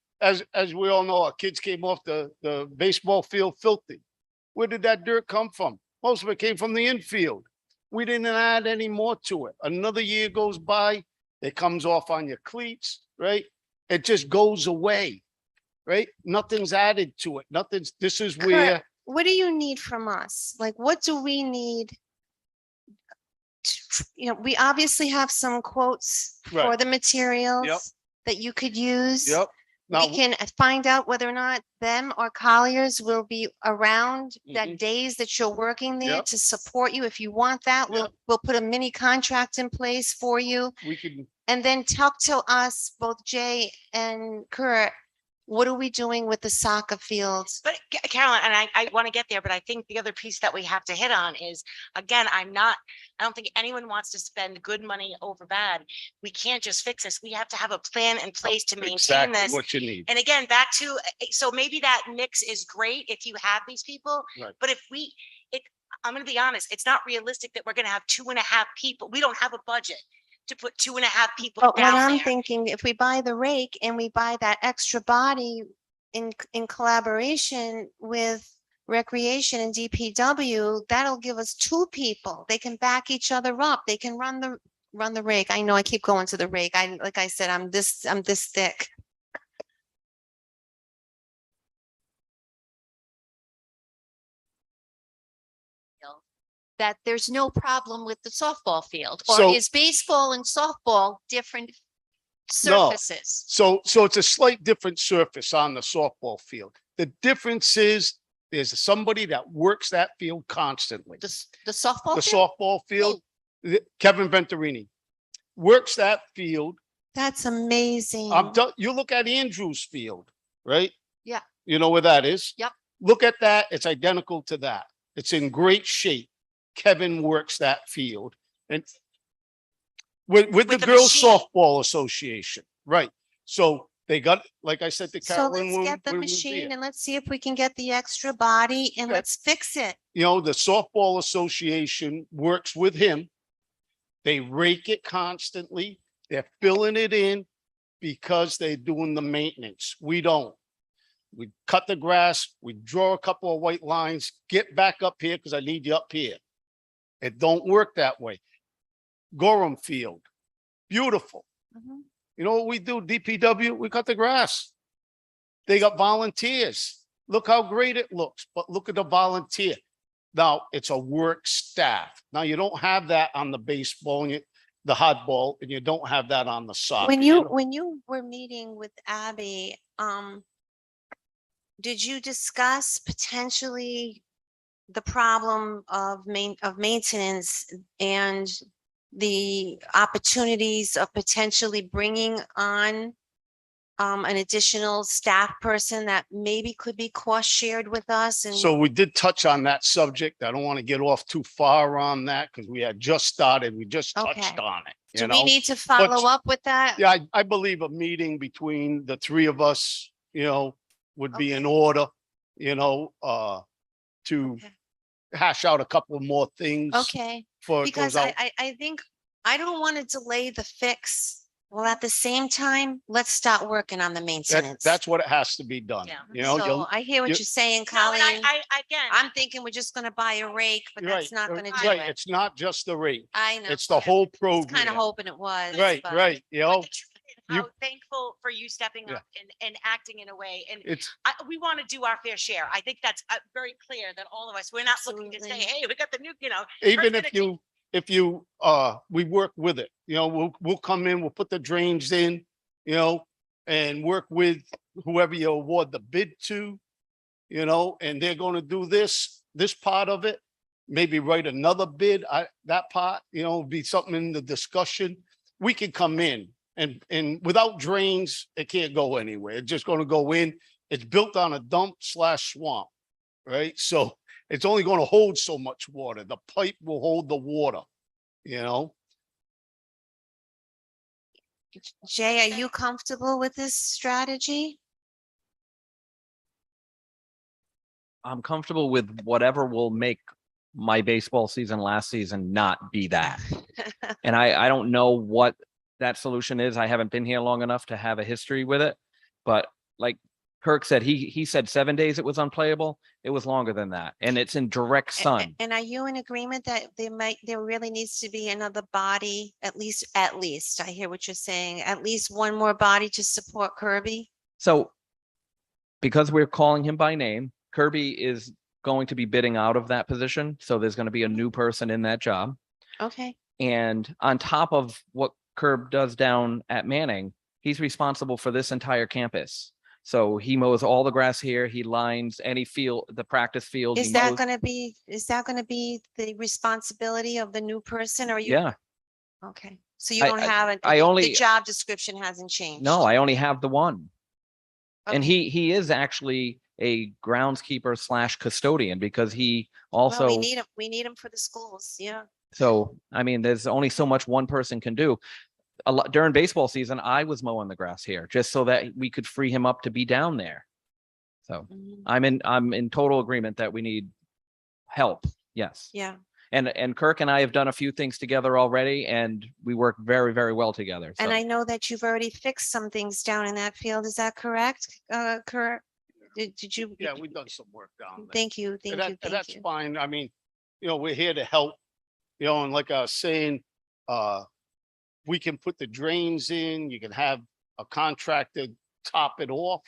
S10: as we all know, our kids came off the baseball field filthy. Where did that dirt come from? Most of it came from the infield. We didn't add any more to it. Another year goes by, it comes off on your cleats, right? It just goes away, right? Nothing's added to it. This is where,
S1: What do you need from us? Like, what do we need? You know, we obviously have some quotes for
S10: Right.
S1: the materials that you could use.
S10: yep. Now,
S1: We can find out whether or not them or Colliers will be around that days that you're working there
S10: Yep.
S1: to support you. If you want that, we'll put a mini contract in place for you.
S10: we can,
S1: And then talk to us, both Jay and Kurt, what are we doing with the soccer fields?
S2: But Carolyn, and I want to get there, but I think the other piece that we have to hit on is, again, I don't think anyone wants to spend good money over bad. We can't just fix this. We have to have a plan in place to maintain
S10: exactly
S2: this.
S10: what you need.
S2: And again, back to, so maybe that mix is great if you have these people,
S10: Right.
S2: but if I'm gonna be honest, it's not realistic that we're gonna have 2.5 people. We don't have a budget to put 2.5 people
S1: But what
S2: down
S1: I'm
S2: there.
S1: thinking, if we buy the rake and we buy that extra body in collaboration with recreation and DPW, that'll give us 2 people. They can back each other up. They can run the rake. I know I keep going to the rake. Like I said, I'm this thick.
S4: That there's no problem with the softball field, or
S10: So-
S4: is baseball and softball different
S10: No.
S4: surfaces?
S10: So it's a slight different surface on the softball field. The difference is there's somebody that works that field constantly.
S4: The softball
S10: The
S4: field?
S10: softball field, Kevin Venturini works that field.
S1: That's amazing.
S10: You look at Andrews Field, right?
S4: Yeah.
S10: You know where that is?
S4: Yep.
S10: Look at that. It's identical to that. It's in great shape. Kevin works that field and with the
S2: With the
S10: Girls
S2: machine.
S10: Softball Association, right? So they got, like I said to
S1: So
S10: Carolyn.
S1: let's
S10: when
S1: get the
S10: we was
S1: machine
S10: there,
S1: and let's see if we can get the extra body and
S10: Okay.
S1: let's fix it.
S10: You know, the Softball Association works with him. They rake it constantly. They're filling it in because they're doing the maintenance. We don't. We cut the grass, we draw a couple of white lines, get back up here because I need you up here. It don't work that way. Gorham Field, beautiful.
S1: Mhm.
S10: You know what we do, DPW? We cut the grass. They got volunteers. Look how great it looks, but look at the volunteer. Now, it's a work staff. Now, you don't have that on the baseball, the hardball, and you don't have that on the soccer.
S1: When
S10: know?
S1: when you were meeting with Abby, did you discuss potentially the problem of maintenance and the opportunities of potentially bringing on an additional staff person that maybe could be cost shared with us? And
S10: So we did touch on that subject. I don't want to get off too far on that because we had just started. We just touched
S1: Okay.
S10: on it.
S1: do
S10: You
S1: we
S10: know?
S1: need to follow up with that?
S10: Yeah, I believe a meeting between the 3 of us, would be in order, to
S1: Okay.
S10: hash out a couple more things.
S1: Okay.
S10: Before it
S1: Because
S10: goes out.
S1: I think I don't want to delay the fix. Well, at the same time, let's start working on the maintenance.
S10: That's what it has to be done.
S2: Yeah.
S1: So I hear what
S10: you-
S1: you're saying,
S2: No, and
S1: Colleen.
S2: again,
S1: I'm thinking we're just gonna buy a rake, but
S10: Right,
S1: that's not gonna do
S10: right.
S1: it.
S10: It's not just the rate.
S1: I know.
S10: It's the whole
S1: I was kind
S10: program.
S1: of hoping it was.
S10: Right,
S1: but-
S10: right.
S2: but the truth is
S10: you-
S2: how thankful for you stepping
S10: Yeah.
S2: up and acting in a way. And
S10: It's,
S2: we want to do our fair share. I think that's very clear that all of us, we're not looking to say,
S1: Absolutely.
S2: hey, we got the new,
S10: even
S2: gonna
S10: if you, we work with it, we'll come in, we'll put the drains in, and work with whoever you award the bid to, and they're gonna do this part of it. Maybe write another bid, that part, be something in the discussion. We could come in and without drains, it can't go anywhere. It's just gonna go in. It's built on a dump/swamp, right? So it's only gonna hold so much water. The pipe will hold the water,
S1: Jay, are you comfortable with this strategy?
S8: I'm comfortable with whatever will make my baseball season last season not be that. And I don't know what that solution is. I haven't been here long enough to have a history with it. But like Kirk said he said 7 days it was unplayable. It was longer than that. And it's in direct sun.
S1: And are you in agreement that there really needs to be another body, at least, I hear what you're saying, at least one more body to support Kirby?
S8: So because we're calling him by name, Kirby is going to be bidding out of that position. So there's going to be a new person in that job.
S1: Okay,
S8: And on top of what Kirk does down at Manning, he's responsible for this entire campus. So he mows all the grass here. He lines any field, the practice field.
S1: is
S8: he
S1: that
S8: mows-
S1: gonna be, the responsibility of the new person or you?
S8: Yeah,
S1: Okay, so you
S8: I-
S1: don't have,
S8: I
S1: the
S8: only-
S1: job description hasn't changed?
S8: no, I only have the one. And
S1: Okay.
S8: he is actually a groundskeeper / custodian because he
S1: Well,
S8: also,
S1: we need him for the schools, yeah.
S8: so, I mean, there's only so much one person can do. A lot during baseball season, I was mowing the grass here just so that we could free him up to be down there. So
S1: Mhm.
S8: I'm in total agreement that we need help. Yes.
S1: Yeah,
S8: And Kirk and I have done a few things together already and we work very, very well together.
S1: and
S8: So
S1: I know that you've already fixed some things down in that field, is that correct? Kurt? Did you?
S10: Yeah, we've done some work down there.
S1: Thank you,
S10: And
S1: thank
S10: that-
S1: you,
S10: and
S1: thank
S10: that's
S1: you.
S10: fine. I mean, we're here to help, and like I was saying, we can put the drains in, you can have a contractor top it off,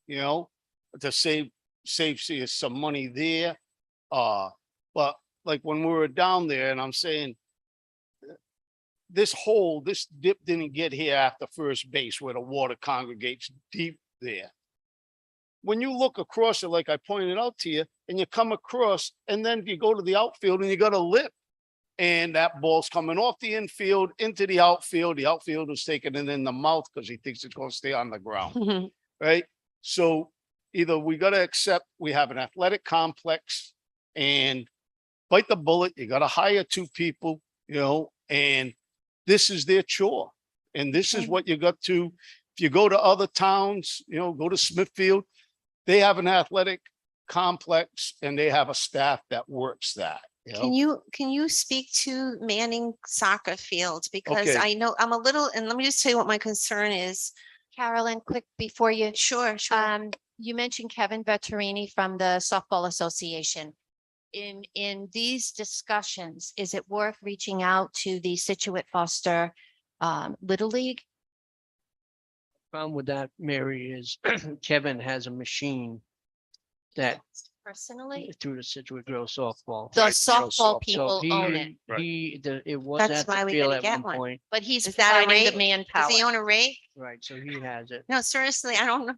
S10: to save you some money there. But like when we were down there and I'm saying this dip didn't get here after first base where the water congregates deep there. When you look across it, like I pointed out to you, and you come across, and then you go to the outfield and you got a lip. And that ball's coming off the infield into the outfield. The outfielder's taking it in the mouth because he thinks it's going to stay on the ground, right? So either we got to accept we have an athletic complex and bite the bullet. You got to hire 2 people, and this is their chore. And this is
S1: Okay.
S10: what you got to, if you go to other towns, go to Smithfield, they have an athletic complex and they have a staff that works that.
S1: Can you speak to Manning soccer field? Because
S10: Okay.
S1: I know I'm a little, and let me just tell you what my concern is.
S4: Carolyn, quick before you,
S1: Sure, sure.
S4: you mentioned Kevin Vetterini from the Softball Association. In these discussions, is it worth reaching out to the Situate Foster Little League?
S9: Problem with that, Mary, is Kevin has a machine that
S4: Personally,
S9: through the Situate Girls Softball.
S4: the
S10: Right,
S4: softball
S10: so
S4: people own it,
S9: It was
S1: That's
S9: at
S1: why
S9: the
S1: we
S9: field
S1: gotta
S9: at
S1: get
S9: one
S1: one.
S9: point,
S4: but he's
S1: Is that a
S4: providing the
S1: rate?
S4: manpower.
S1: Does he own a rate?
S9: right, so he has it.
S1: No, seriously, I don't know.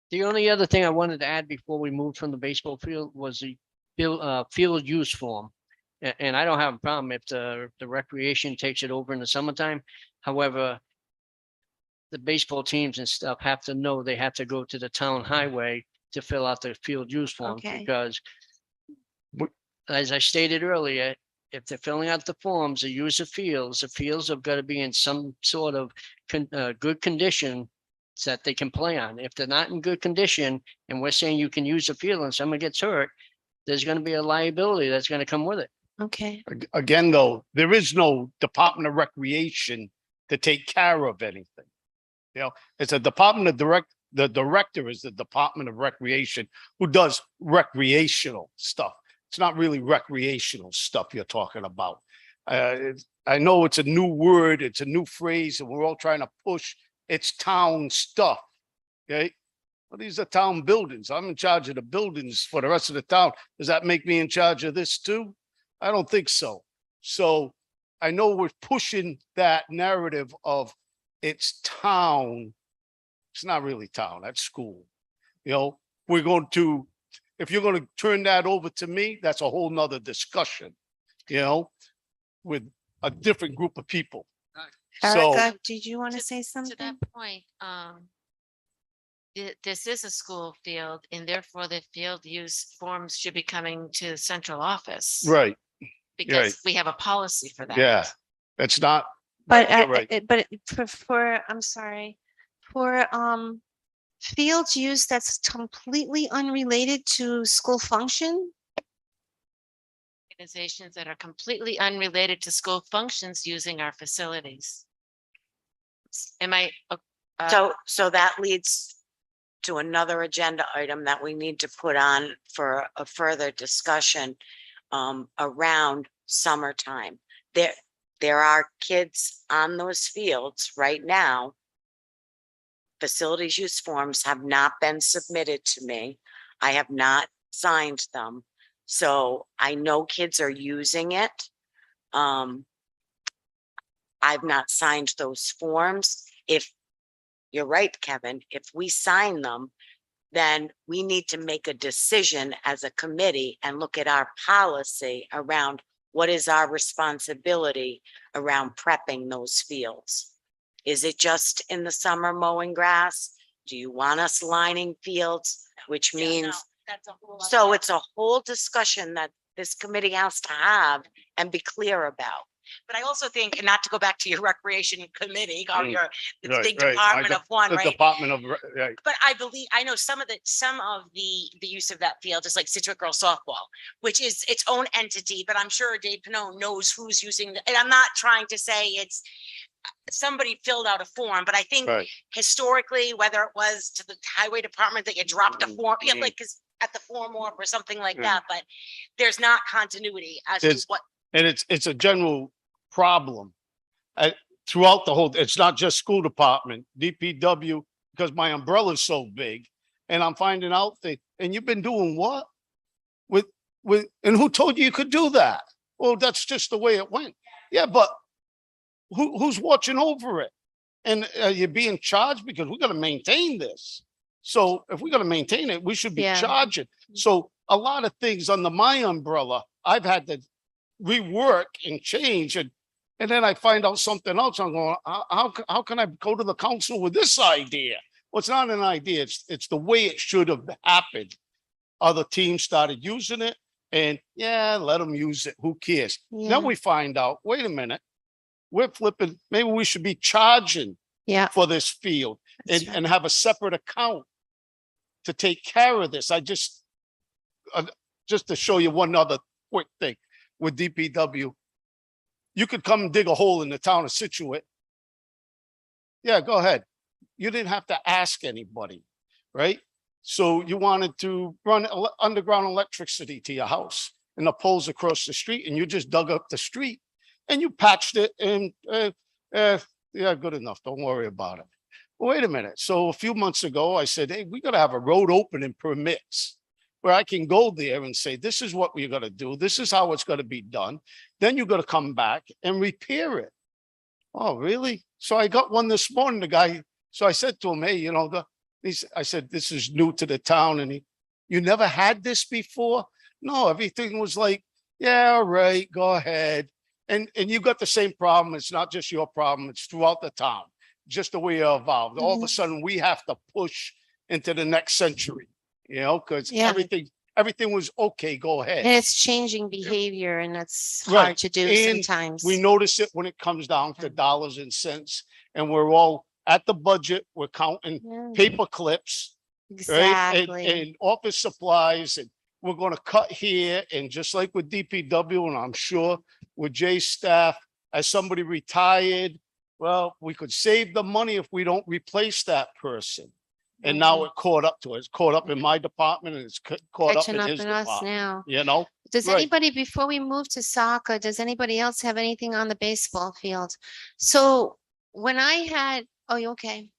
S9: The only other thing I wanted to add before we moved from the baseball field was the field use form. And I don't have a problem if the recreation takes it over in the summertime. However, the baseball teams and stuff have to know they have to go to the town highway to fill out the field use form
S1: Okay.
S9: because as I stated earlier, if they're filling out the forms, they use the fields have got to be in some sort of good condition so that they can play on. If they're not in good condition and we're saying you can use the field and someone gets hurt, there's going to be a liability that's going to come with it.
S1: Okay,
S10: Again, though, there is no Department of Recreation to take care of anything. It's a Department of the director is the Department of Recreation who does recreational stuff. It's not really recreational stuff you're talking about. I know it's a new word, it's a new phrase, and we're all trying to push it's town stuff. Okay. Well, these are town buildings. I'm in charge of the buildings for the rest of the town. Does that make me in charge of this too? I don't think so. So I know we're pushing that narrative of it's town. It's not really town, that's school. We're going to, if you're going to turn that over to me, that's a whole nother discussion, with a different group of people. So,
S1: Erica, did you want to say
S3: To
S1: something?
S3: that point, this is a school field and therefore the field use forms should be coming to the central office.
S10: right,
S3: Because we have a policy for that.
S10: yeah, it's not,
S1: But,
S10: you're right.
S1: but I'm sorry, for, fields use that's completely unrelated to school function?
S3: Organizations that are completely unrelated to school functions using our facilities. Am I?
S6: So that leads to another agenda item that we need to put on for a further discussion around summertime. There are kids on those fields right now. Facilities use forms have not been submitted to me. I have not signed them. So I know kids are using it. I've not signed those forms. If you're right, Kevin, if we sign them, then we need to make a decision as a committee and look at our policy around what is our responsibility around prepping those fields. Is it just in the summer mowing grass? Do you want us lining fields, which
S2: Yeah, no,
S6: means,
S2: that's a whole other-
S6: so it's a whole discussion that this committee has to have and be clear about.
S2: But I also think, and not to go back to your recreation committee, or
S10: Mm.
S2: your, the
S10: Right,
S2: big
S10: right.
S2: department of one,
S10: The
S2: right?
S10: Department of, right.
S2: But I believe, I know some of the use of that field is like Situate Girls Softball, which is its own entity, but I'm sure Dave Pinot knows who's using, and I'm not trying to say it's somebody filled out a form, but I think
S10: Right.
S2: historically, whether it was to the highway department that you dropped a form, yeah,
S10: Mhm.
S2: like, cause at the form off or something like
S10: Yeah.
S2: that, but there's not continuity as to
S10: It's-
S2: what.
S10: And it's a general problem. Throughout the whole, it's not just school department, DPW, because my umbrella's so big. And I'm finding out that, and you've been doing what? And who told you could do that? Well, that's just the way it went. Yeah, but who's watching over it? And you're being charged because we gotta maintain this. So if we're gonna maintain it, we should be
S4: Yeah.
S10: charging. So a lot of things under my umbrella, I've had to rework and change, and then I find out something else. I'm going, how can I go to the council with this idea? Well, it's not an idea. It's the way it should have happened. Other teams started using it, and yeah, let them use it. Who cares?
S4: Yeah,
S10: Then we find out, wait a minute, we're flipping, maybe we should be charging
S4: yeah.
S10: for this field
S4: that's
S10: and,
S4: right.
S10: and have a separate account to take care of this. I just to show you one other quick thing with DPW, you could come and dig a hole in the town of Situate. Yeah, go ahead. You didn't have to ask anybody, right? So you wanted to run underground electricity to your house and the poles across the street, and you just dug up the street and you patched it, and yeah, good enough. Don't worry about it. Wait a minute. So a few months ago, I said, hey, we got to have a road opening permits where I can go there and say, this is what we're going to do. This is how it's going to be done. Then you're going to come back and repair it. Oh, really? So I got one this morning, the guy. So I said to him, hey, you know, I said, this is new to the town. And you never had this before? No, everything was like, yeah, all right, go ahead. And you got the same problem. It's not just your problem. It's throughout the town, just the way it evolved. All of a sudden we have to push into the next century, you know, because
S4: Yeah.
S10: everything was okay, go ahead.
S4: And it's changing behavior, and that's
S10: Right.
S4: hard to do
S10: And
S4: sometimes.
S10: We notice it when it comes down to dollars and cents, and we're all at the budget. We're counting
S4: Yeah,
S10: paper clips, right?
S4: exactly.
S10: And office supplies, and we're going to cut here. And just like with DPW, and I'm sure with Jay's staff, as somebody retired, well, we could save the money if we don't replace that person. And now it caught up to us. It's caught up in my department, and it's caught up
S4: Catching
S10: in
S4: up
S10: his
S4: in us
S10: department.
S4: now.
S10: You know,
S4: Does
S10: Right.
S4: anybody, before we move to soccer, does anybody else have anything on the baseball field? So when I had, oh, you okay?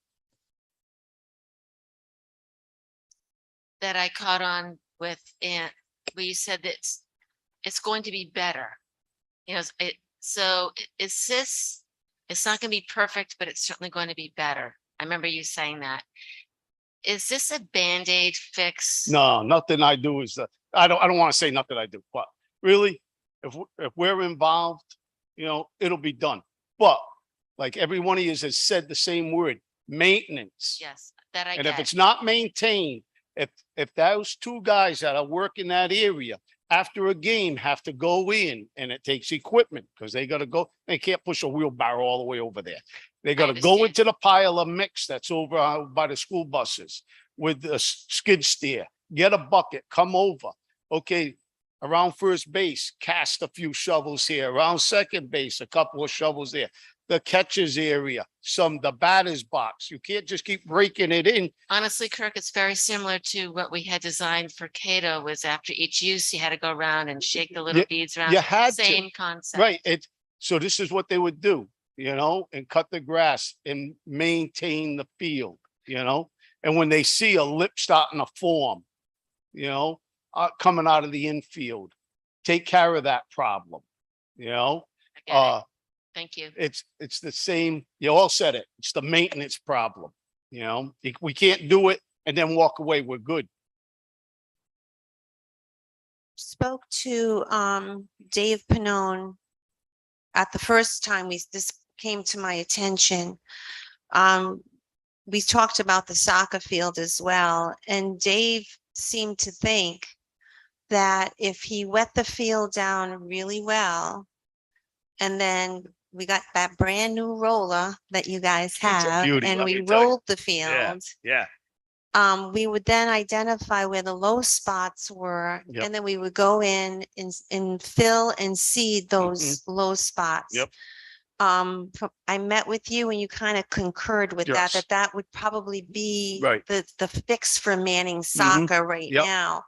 S3: That I caught on with, and where you said that it's going to be better. You know, is this, it's not gonna be perfect, but it's certainly going to be better. I remember you saying that. Is this a Band-Aid fix?
S10: no, nothing I do is I don't want to say nothing I do, but really, if we're involved, you know, it'll be done. But like every one of you has said the same word, maintenance.
S3: Yes, that I
S10: And if
S3: get.
S10: it's not maintained, if those two guys that are working that area after a game have to go in, and it takes equipment because they got to go, they can't push a wheelbarrow all the way over there. They got to go
S3: understand.
S10: into the pile of mix that's over by the school buses with the skid steer, get a bucket, come over. Okay, around first base, cast a few shovels here, around second base, a couple of shovels there. the catcher's area, the batter's box. You can't just keep breaking it in.
S3: Honestly, Kirk, it's very similar to what we had designed for Cato was after each use, you had to go around and shake the little beads around.
S10: You had to,
S3: Same concept.
S10: right? So this is what they would do, and cut the grass and maintain the field, and when they see a lip starting to form, coming out of the infield, take care of that problem,
S3: I get it. Thank you.
S10: it's the same, you all said it, it's the maintenance problem, we can't do it and then walk away, we're good.
S1: Spoke to Dave Pannone at the first time this came to my attention. We talked about the soccer field as well, and Dave seemed to think that if he wet the field down really well, and then we got that brand new roller that you guys
S10: a
S1: have,
S10: beauty,
S1: and
S10: let
S1: we
S10: me tell you.
S1: rolled the field.
S10: Yeah.
S1: We would then identify where the low spots were,
S10: Yep.
S1: and then we would go in and fill and seed those low spots.
S10: Yep.
S1: I met with you and you kind of concurred with
S10: Yes.
S1: that would probably be
S10: Right.
S1: the fix for Manning soccer right
S10: Yep.
S1: now.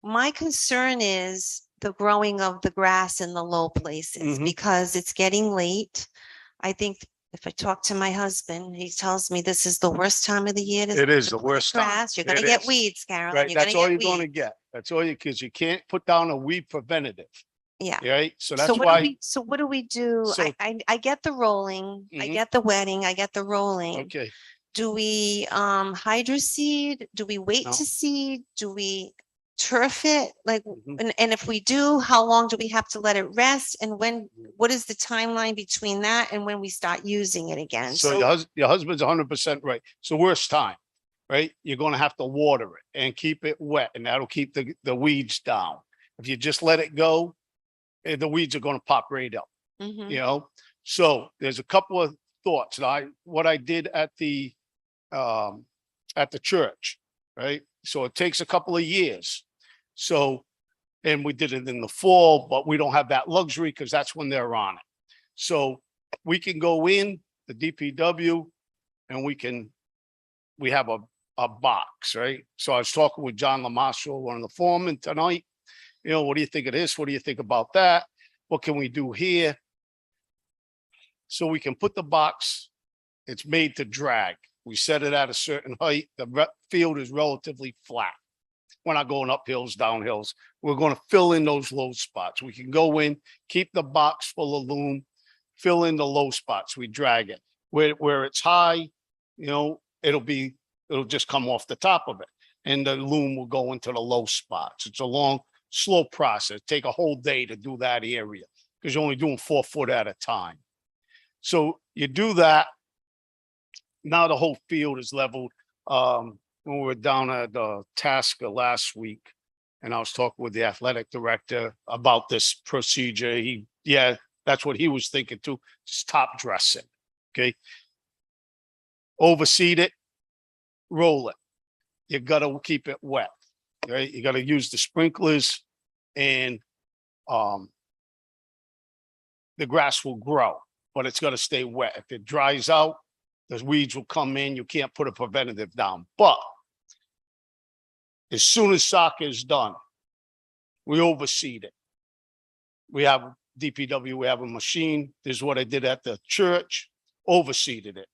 S1: My concern is the growing of the grass in the low places
S10: Mhm.
S1: because it's getting late. I think if I talk to my husband, he tells me this is the worst time of the year.
S10: It is the
S1: plant
S10: worst time.
S1: grass. You're gonna
S10: It
S1: get
S10: is.
S1: weeds, Carolyn.
S10: Right,
S1: You're gonna
S10: that's all
S1: get
S10: you're gonna
S1: weeds.
S10: get. That's all because you can't put down a weed preventative,
S1: Yeah.
S10: right? So
S1: So
S10: that's
S1: what do
S10: why,
S1: we, so what do we do?
S10: So-
S1: I get the rolling, I
S10: Mhm.
S1: get the wetting, I get the rolling.
S10: okay,
S1: Do we hydro seed? Do we wait
S10: No.
S1: to seed? Do we turf it? Like,
S10: Mhm.
S1: and if we do, how long do we have to let it rest? And when,
S10: Mm-hmm.
S1: what is the timeline between that and when we start using it again?
S10: so your husband's 100% right. It's the worst time, right? You're gonna have to water it and keep it wet, and that'll keep the weeds down. If you just let it go, the weeds are gonna pop right up.
S1: Mhm.
S10: So there's a couple of thoughts. What I did at the church, right? So it takes a couple of years. So, and we did it in the fall, but we don't have that luxury because that's when they're on it. So we can go in the DPW and we have a box, right? So I was talking with John LaMarshall, one of the foremen tonight. What do you think of this? What do you think about that? What can we do here? So we can put the box, it's made to drag. We set it at a certain height. The field is relatively flat. We're not going up hills, down hills. We're going to fill in those low spots. We can go in, keep the box full of loam, fill in the low spots. We drag it. Where it's high, it'll just come off the top of it. And the loom will go into the low spots. It's a long, slow process. Take a whole day to do that area because you're only doing 4 foot at a time. So you do that. Now the whole field is leveled. When we were down at the Tasker last week, and I was talking with the athletic director about this procedure. That's what he was thinking too. Just top dressing. Okay. Overseed it, roll it. You gotta keep it wet. Right? You gotta use the sprinklers and the grass will grow, but it's gotta stay wet. If it dries out, the weeds will come in. You can't put a preventative down. But as soon as soccer is done, we overseed it. We have DPW, we have a machine. This is what I did at the church, overseeded it.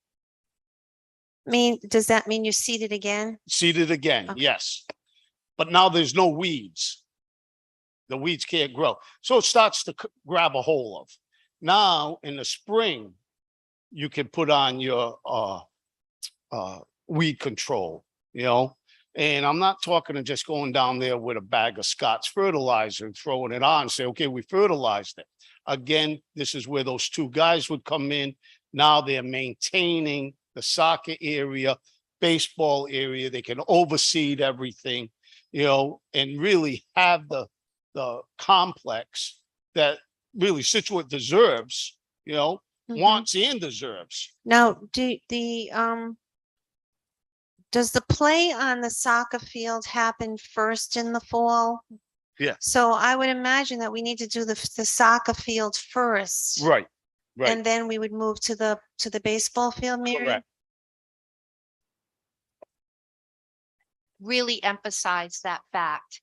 S1: Does that mean you seed it again?
S10: Seed it again,
S1: Okay.
S10: yes. But now there's no weeds. The weeds can't grow. So it starts to grab a hold of. Now in the spring, you can put on your weed control, and I'm not talking of just going down there with a bag of Scott's fertilizer and throwing it on and say, okay, we fertilized it. Again, this is where those two guys would come in. Now they're maintaining the soccer area, baseball area. They can overseed everything, and really have the complex that really Situate deserves,
S1: Mhm.
S10: wants and deserves.
S1: Now, does the play on the soccer field happen first in the fall?
S10: Yeah.
S1: So I would imagine that we need to do the soccer field first.
S10: Right. Right,
S1: And then we would move to the baseball field, Mary?
S10: correct.
S4: Really emphasize that fact.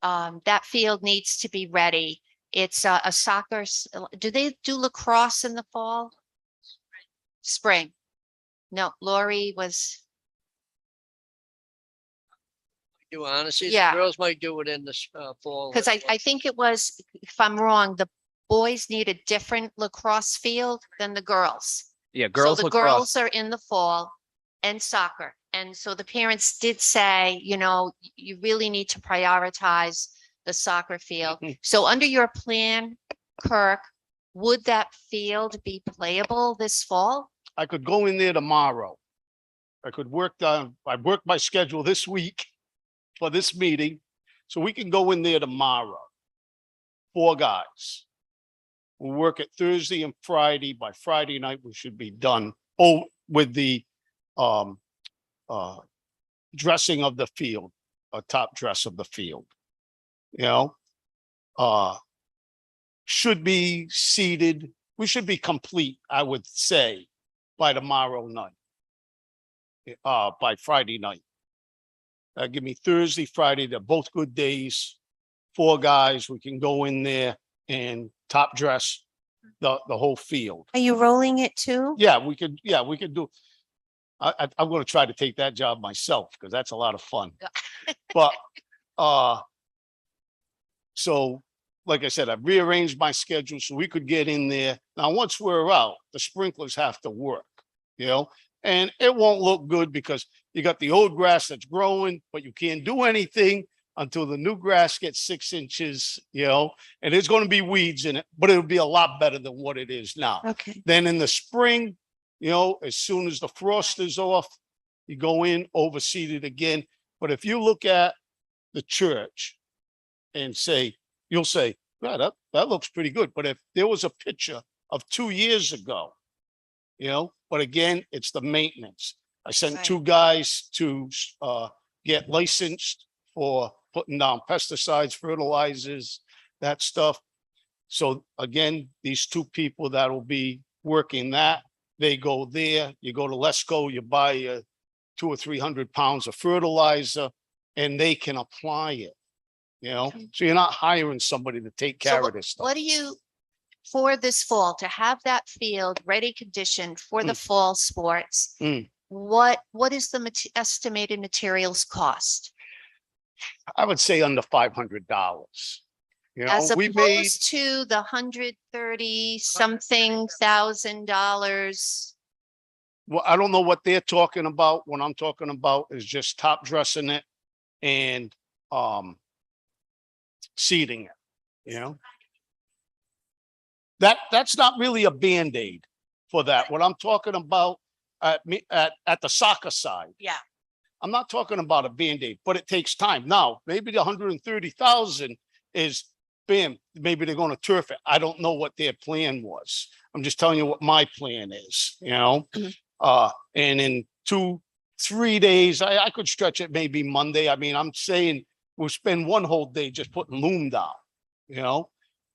S4: That field needs to be ready. It's a soccer, do they do lacrosse in the fall? Spring. No, Lori was,
S9: Do honestly, the
S4: Yeah.
S9: girls might do it in the fall.
S4: because I think it was, if I'm wrong, the boys need a different lacrosse field than the girls.
S8: Yeah,
S4: So
S8: girls
S4: the
S8: lacrosse.
S4: girls are in the fall and soccer. And so the parents did say, you really need to prioritize the soccer field.
S10: Mhm.
S4: So under your plan, Kirk, would that field be playable this fall?
S10: I could go in there tomorrow. I worked my schedule this week for this meeting, so we can go in there tomorrow. 4 guys. We'll work it Thursday and Friday. By Friday night, we should be done. Oh, with the dressing of the field, a top dress of the field. You know? Should be seated. We should be complete, I would say, by tomorrow night. By Friday night. Give me Thursday, Friday. They're both good days. 4 guys, we can go in there and top dress the whole field.
S1: Are you rolling it too?
S10: Yeah, we could do. I'm gonna try to take that job myself because that's a lot of fun. But, so, like I said, I've rearranged my schedule so we could get in there. Now, once we're out, the sprinklers have to work, and it won't look good because you got the old grass that's growing, but you can't do anything until the new grass gets 6 inches, and there's going to be weeds in it, but it'll be a lot better than what it is now.
S1: Okay.
S10: Then in the spring, as soon as the frost is off, you go in, overseed it again. But if you look at the church and you'll say, yeah, that looks pretty good. But if there was a picture of 2 years ago, but again, it's the maintenance. I sent
S1: Right.
S10: 2 guys to get licensed for putting down pesticides, fertilizers, that stuff. So again, these 2 people that will be working that, they go there, you go to Lesco, you buy 200 or 300 pounds of fertilizer and they can apply it, so you're not hiring somebody to take
S4: So
S10: care of this stuff.
S4: What do you, for this fall, to have that field ready conditioned for the fall sports?
S10: Mm.
S4: What is the estimated materials cost?
S10: I would say under $500.
S4: As
S10: We made,
S4: opposed to the $130,000.
S10: well, I don't know what they're talking about. What I'm talking about is just top dressing it and seeding it, That's not really a Band-Aid for that. What I'm talking about at the soccer side.
S2: Yeah.
S10: I'm not talking about a Band-Aid, but it takes time. Now, maybe the 130,000 is bam, maybe they're going to turf it. I don't know what their plan was. I'm just telling you what my plan is, and in 2-3 days, I could stretch it maybe Monday. I mean, I'm saying we'll spend one whole day just putting loom down,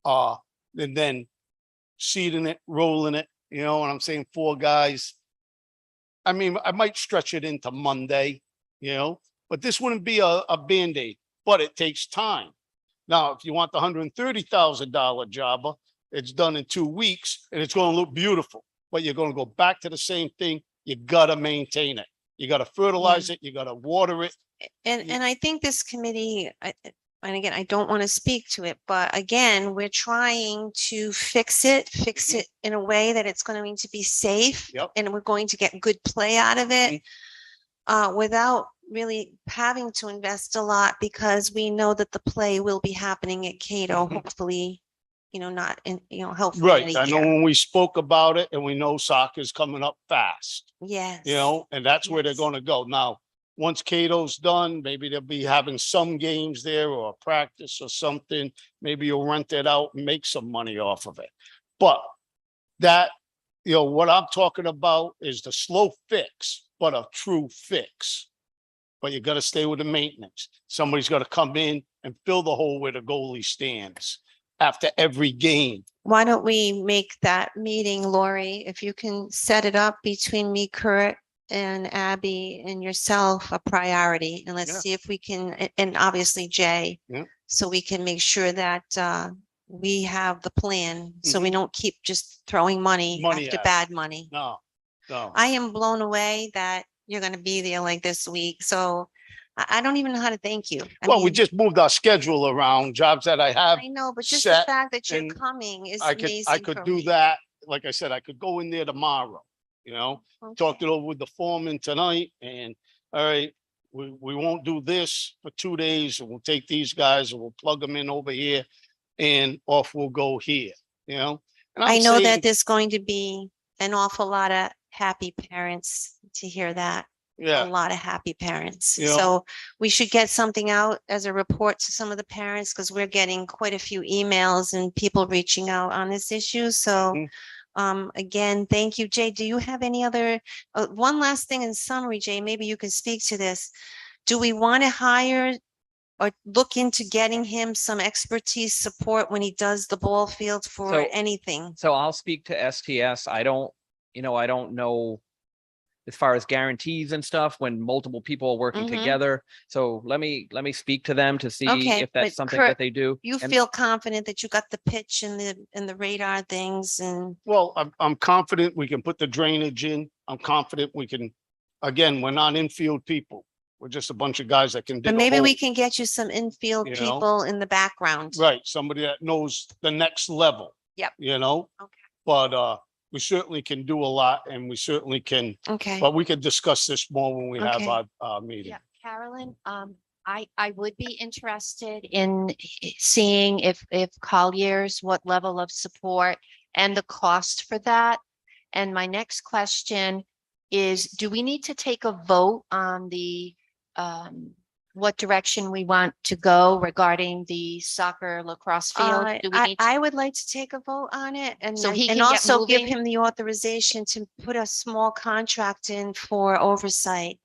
S10: and then seeding it, rolling it, and I'm saying 4 guys. I mean, I might stretch it into Monday, but this wouldn't be a Band-Aid, but it takes time. Now, if you want the $130,000 job, it's done in 2 weeks and it's going to look beautiful, but you're going to go back to the same thing. You got to maintain it. You got to fertilize it. You got to water it.
S1: And I think this committee, and again, I don't want to speak to it, but again, we're trying to fix it in a way that it's going to be safe.
S10: Yep.
S1: And we're going to get good play out of it. Without really having to invest a lot because we know that the play will be happening at Cato, hopefully, not in, hopefully. in
S10: Right.
S1: a
S10: I know
S1: year.
S10: when we spoke about it and we know soccer's coming up fast,
S1: Yes.
S10: and that's where they're
S1: Yes.
S10: going to go. Now, once Cato's done, maybe they'll be having some games there or a practice or something. Maybe you'll rent it out and make some money off of it. But that, what I'm talking about is the slow fix, but a true fix. But you got to stay with the maintenance. Somebody's got to come in and fill the hole where the goalie stands. after every game.
S1: Why don't we make that meeting, Lori, if you can set it up between me, Kurt, and Abby and yourself a priority, and let's
S10: Yeah.
S1: see if we can, and obviously Jay.
S10: Yeah.
S1: So we can make sure that we have the plan, so we don't keep just throwing money
S10: Money
S1: after
S10: at it.
S1: bad money.
S10: No, no.
S1: I am blown away that you're gonna be there like this week, so I don't even know how to thank you. I
S10: Well, we
S1: mean,
S10: just moved our schedule around, jobs that I have.
S1: I know, but just the
S10: set
S1: fact that you're
S10: and
S1: coming is
S10: I
S1: amazing
S10: could
S1: for
S10: do
S1: me.
S10: that. Like I said, I could go in there tomorrow, talked
S1: Okay.
S10: it over with the foreman tonight and, all right, we won't do this for 2 days and we'll take these guys and we'll plug them in over here and off we'll go here, And
S1: I
S10: I'm
S1: know
S10: saying,
S1: that there's going to be an awful lot of happy parents to hear that. A
S10: yeah,
S1: lot of happy parents.
S10: You know-
S1: So we should get something out as a report to some of the parents, because we're getting quite a few emails and people reaching out on this issue. So
S10: Mhm.
S1: again, thank you, Jay. Do you have any other, one last thing in summary, Jay, maybe you can speak to this. Do we want to hire or look into getting him some expertise support when he does the ball field for
S8: So-
S1: anything?
S8: So I'll speak to STS. I don't know as far as guarantees and stuff when multiple people are working
S1: Mhm.
S8: together. So let me speak to them to see
S1: Okay,
S8: if that's
S1: but
S8: something
S1: Kurt,
S8: that they do.
S1: You
S8: And-
S1: feel confident that you got the pitch and the radar things and,
S10: well, I'm confident we can put the drainage in. I'm confident we can, again, we're not infield people. We're just a bunch of guys that can
S1: but
S10: dig a
S1: maybe we
S10: hole.
S1: can get you some infield
S10: You know?
S1: people in the background.
S10: Right, somebody that knows the next level.
S1: Yep. Okay.
S10: But we certainly can do a lot and we certainly can,
S1: Okay,
S10: but we could discuss this more when we have
S1: Okay.
S10: our meeting.
S4: Yeah, Carolyn, I would be interested in seeing if Collier's, what level of support and the cost for that. And my next question is, do we need to take a vote on the, what direction we want to go regarding the soccer lacrosse field? Do we need to?
S1: I would like to take a vote on it and,
S4: So he
S1: and
S4: can get
S1: also give
S4: moving?
S1: him the authorization to put a small contract in for oversight.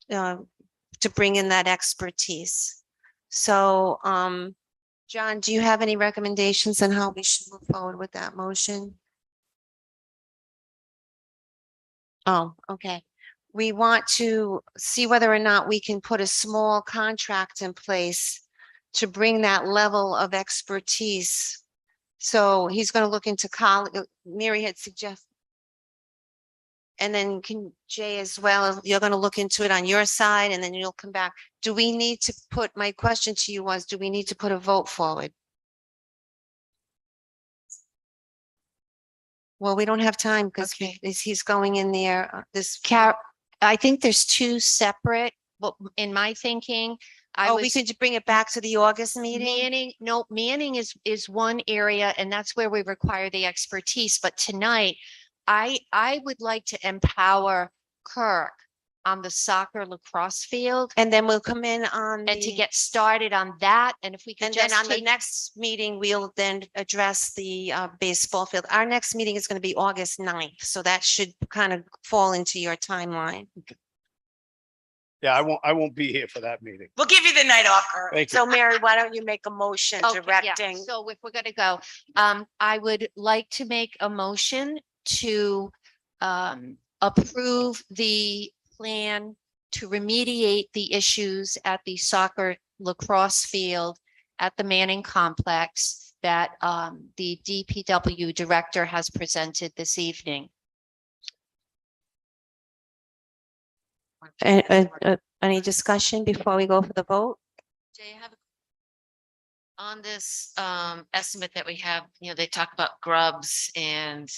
S1: To bring in that expertise. So, John, do you have any recommendations on how we should move forward with that motion? Oh, okay. We want to see whether or not we can put a small contract in place to bring that level of expertise. So he's going to look into Mary had suggested. And then can Jay as well, you're going to look into it on your side and then you'll come back. Do we need to put, my question to you was, do we need to put a vote forward? Well, we don't have time because
S4: Okay.
S1: he's going in there, this.
S4: I think there's two separate, but in my thinking, I
S1: Oh, we
S4: was.
S1: could bring it back to the August meeting?
S4: Manning is one area and that's where we require the expertise. But tonight, I would like to empower Kirk on the soccer lacrosse field
S1: And then we'll come in on.
S4: and to
S1: the-
S4: get started on that. And if we could
S1: And then
S4: just
S1: on the
S4: take,
S1: next meeting, we'll then address the baseball field. Our next meeting is going to be August 9th, so that should kind of fall into your timeline.
S10: Yeah, I won't be here for that meeting.
S2: We'll give you the night off, Kurt.
S10: Thank you.
S6: So Mary, why don't you make a motion
S4: okay, yeah.
S6: directing?
S4: So if we're gonna go, I would like to make a motion to approve the plan to remediate the issues at the soccer lacrosse field at the Manning Complex that the DPW director has presented this evening.
S1: Any discussion before we go for the vote?
S3: Jay, I have on this estimate that we have, they talk about grubs and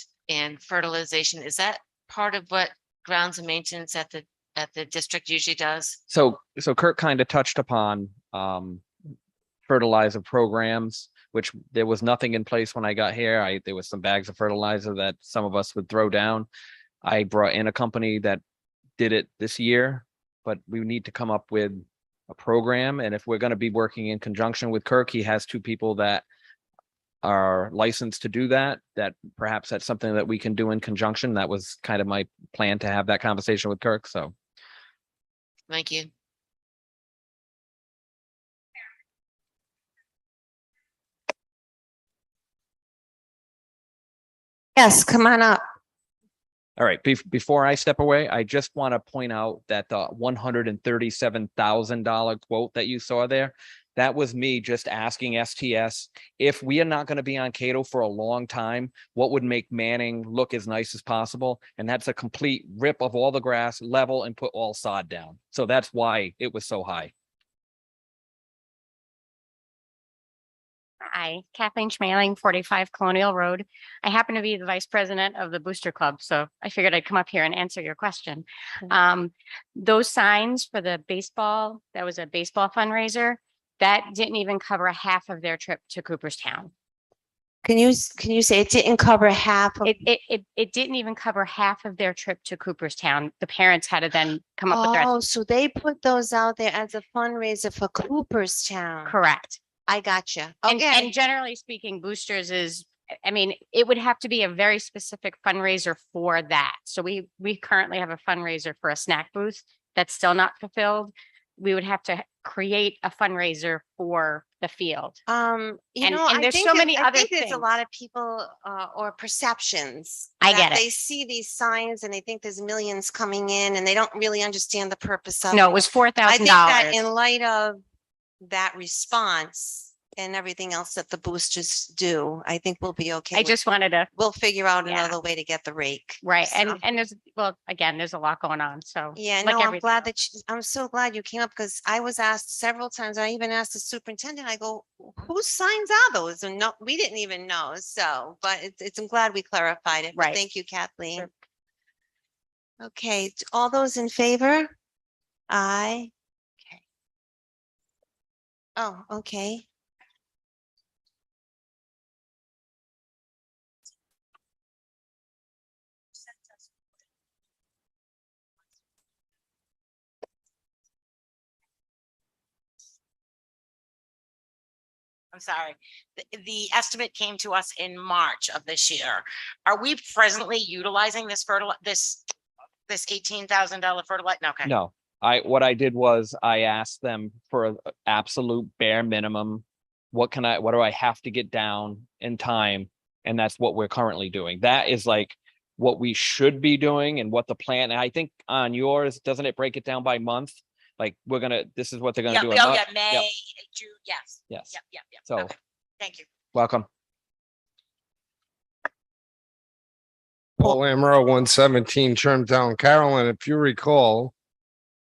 S3: fertilization. Is that part of what grounds and maintenance at the district usually does?
S8: So Kurt kind of touched upon fertilizer programs, which there was nothing in place when I got here. There was some bags of fertilizer that some of us would throw down. I brought in a company that did it this year, but we need to come up with a program. And if we're going to be working in conjunction with Kirk, he has two people that are licensed to do that perhaps that's something that we can do in conjunction. That was kind of my plan, to have that conversation with Kirk. So.
S3: Thank you.
S1: Yes, come on up.
S8: All right, before I step away, I just want to point out that the $137,000 quote that you saw there, that was me just asking STS, if we are not going to be on Cato for a long time, what would make Manning look as nice as possible? And that's a complete rip of all the grass, level, and put all sod down. So that's why it was so high.
S11: Hi, Kathleen Schmaling, 45 Colonial Road. I happen to be the vice president of the Booster Club, so I figured I'd come up here and answer your question. Those signs for the baseball, that was a baseball fundraiser, that didn't even cover half of their trip to Cooperstown.
S1: Can you say it didn't cover half of?
S11: It didn't even cover half of their trip to Cooperstown. The parents had to then come up with the rest.
S1: Oh, so they put those out there as a fundraiser for Cooperstown.
S11: Correct.
S1: I gotcha.
S11: And
S1: Okay.
S11: generally speaking, Boosters is, I mean, it would have to be a very specific fundraiser for that. So we currently have a fundraiser for a snack booth that's still not fulfilled. We would have to create a fundraiser for the field.
S1: You
S11: and-
S1: know,
S11: and
S1: I
S11: there's
S1: think
S11: so
S1: that-
S11: many
S1: I
S11: other
S1: think there's a
S11: things.
S1: lot of people or perceptions.
S11: I
S1: that
S11: get it.
S1: They see these signs and they think there's millions coming in and they don't really understand the purpose of
S11: No,
S1: it.
S11: it was
S1: I think that
S11: $4,000.
S1: in light of that response and everything else that the boosters do, I think we'll be okay.
S11: I
S1: with-
S11: just wanted to,
S1: We'll figure out
S11: Yeah.
S1: another way to get the rake.
S11: right.
S1: So-
S11: And there's, well, again, there's a lot going on. So.
S1: Yeah,
S11: like
S1: no, I'm
S11: everything
S1: glad
S11: else.
S1: that, I'm so glad you came up because I was asked several times. I even asked the superintendent, I go, whose signs are those? And no, we didn't even know. So, but I'm glad we clarified it. But
S11: Right.
S1: Thank you, Kathleen. Okay, all those in favor? Aye. Okay. Oh, okay.
S2: I'm sorry. The estimate came to us in March of this year. Are we presently utilizing this this $18,000 fertilizer? Okay.
S8: No, what I did was I asked them for an absolute bare minimum. What do I have to get down in time? And that's what we're currently doing. That is like what we should be doing and what the plan, and I think on yours, doesn't it break it down by month? Like this is what they're gonna
S2: Yeah,
S8: do.
S2: oh
S8: a
S2: yeah,
S8: month?
S2: May,
S8: Yep,
S2: June, yes.
S8: Yes,
S2: Yep.
S8: So-
S2: Okay. Thank you.
S8: welcome.
S12: Paul Amaro, 117 Trimtown, Carolyn. If you recall,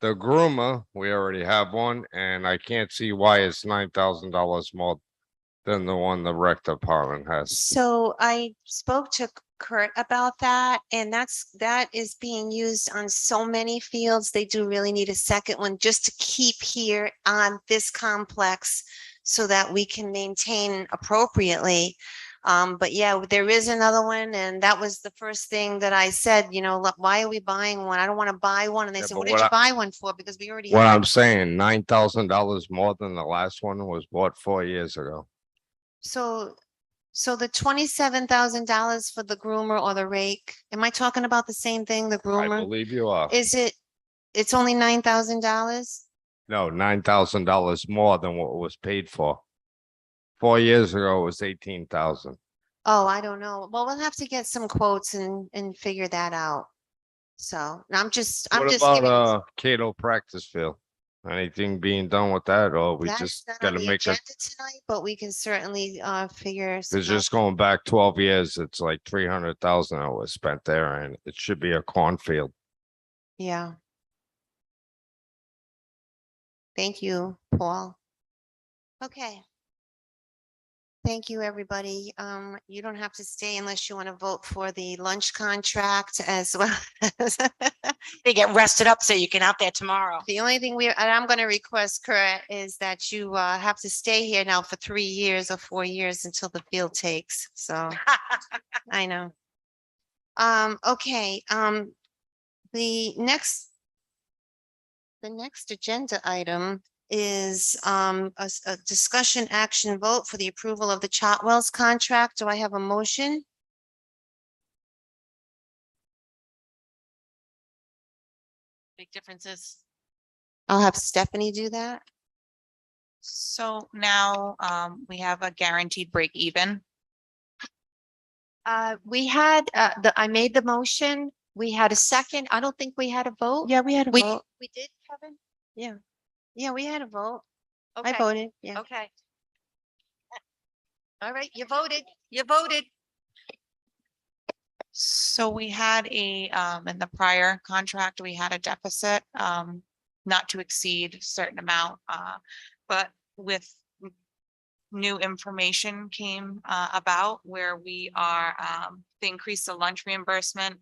S12: the groomer, we already have one, and I can't see why it's $9,000 more than the one the rec department has.
S1: So I spoke to Kurt about that, and that is being used on so many fields. They do really need a second one just to keep here on this complex so that we can maintain appropriately. But yeah, there is another one, and that was the first thing that I said, look, why are we buying one? I don't want to buy one. And they
S12: Yeah,
S1: said,
S12: but
S1: what did
S12: what
S1: you
S12: I-
S1: buy one for? Because we already.
S12: What
S1: have
S12: I'm saying, $9,000 more than the last one was bought 4 years ago.
S1: So the $27,000 for the groomer or the rake, am I talking about the same thing, the
S12: I
S1: groomer?
S12: believe you are.
S1: It's only $9,000?
S12: No, $9,000 more than what it was paid for. 4 years ago, it was 18,000.
S1: Oh, I don't know. Well, we'll have to get some quotes and figure that out. So I'm just
S12: What
S1: giving.
S12: about Cato practice field? Anything being done with that, or we
S1: That's
S12: just
S1: not on
S12: gotta
S1: the
S12: make a,
S1: agenda tonight, but we can certainly figure. some
S12: it's
S1: out.
S12: just going back 12 years, it's like 300,000 that was spent there, and it should be a cornfield.
S1: Yeah. Thank you, Paul. Okay. Thank you, everybody. You don't have to stay unless you want to vote for the lunch contract as well. as-
S2: They get rested up so you can out there tomorrow.
S1: The only thing and I'm going to request, Kurt, is that you have to stay here now for 3 years or 4 years until the field takes. So I know. Okay, the next agenda item is a discussion action vote for the approval of the Chartwell's contract. Do I have a motion?
S3: Big differences.
S1: I'll have Stephanie do that.
S5: So now we have a guaranteed break even.
S4: We had, I made the motion. We had a second. I don't think we had a vote.
S1: Yeah, we had a
S4: We,
S1: vote.
S4: we did, Kevin?
S1: Yeah, we had a vote. I
S4: Okay,
S1: voted, yeah.
S4: okay. All right, you voted, you voted.
S5: So we had in the prior contract, we had a deficit, not to exceed a certain amount, but with new information came, about where we are, they increased the lunch reimbursement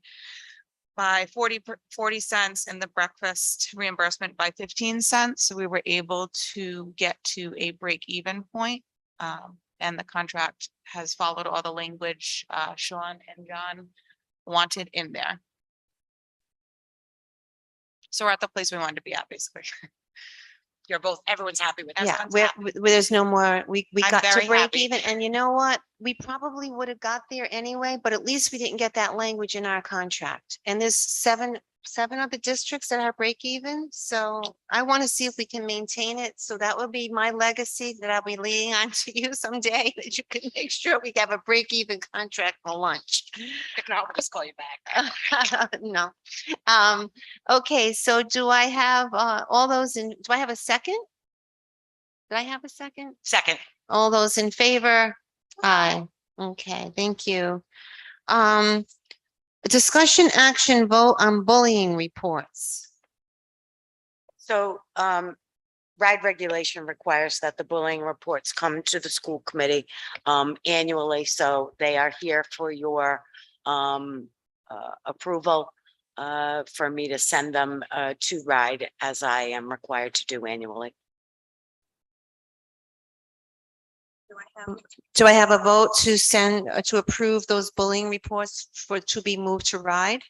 S5: by 40 cents and the breakfast reimbursement by 15 cents. So we were able to get to a break even point. And the contract has followed all the language, Sean and John wanted in there. So we're at the place we wanted to be at, basically.
S2: You're both, everyone's happy with that.
S1: Yeah, there's no more, we
S5: I'm
S1: got to
S5: very
S1: break
S5: happy.
S1: even, and you know what? We probably would have got there anyway, but at least we didn't get that language in our contract. And there's seven other districts that are break even, so I want to see if we can maintain it. So that would be my legacy that I'll be leading on to you someday, that you can make sure we have a break even contract for lunch.
S2: If not, we'll just call you back.
S1: No. Okay, so do I have all those in, do I have a second? Did I have a second?
S2: Second,
S1: All those in favor? Aye. Okay, thank you. Discussion action vote on bullying reports.
S6: So, RIDE regulation requires that the bullying reports come to the school committee, annually. So they are here for your, approval, for me to send them, to RIDE as I am required to do annually.
S1: Do I have a vote to send, to approve those bullying reports to be moved to RIDE?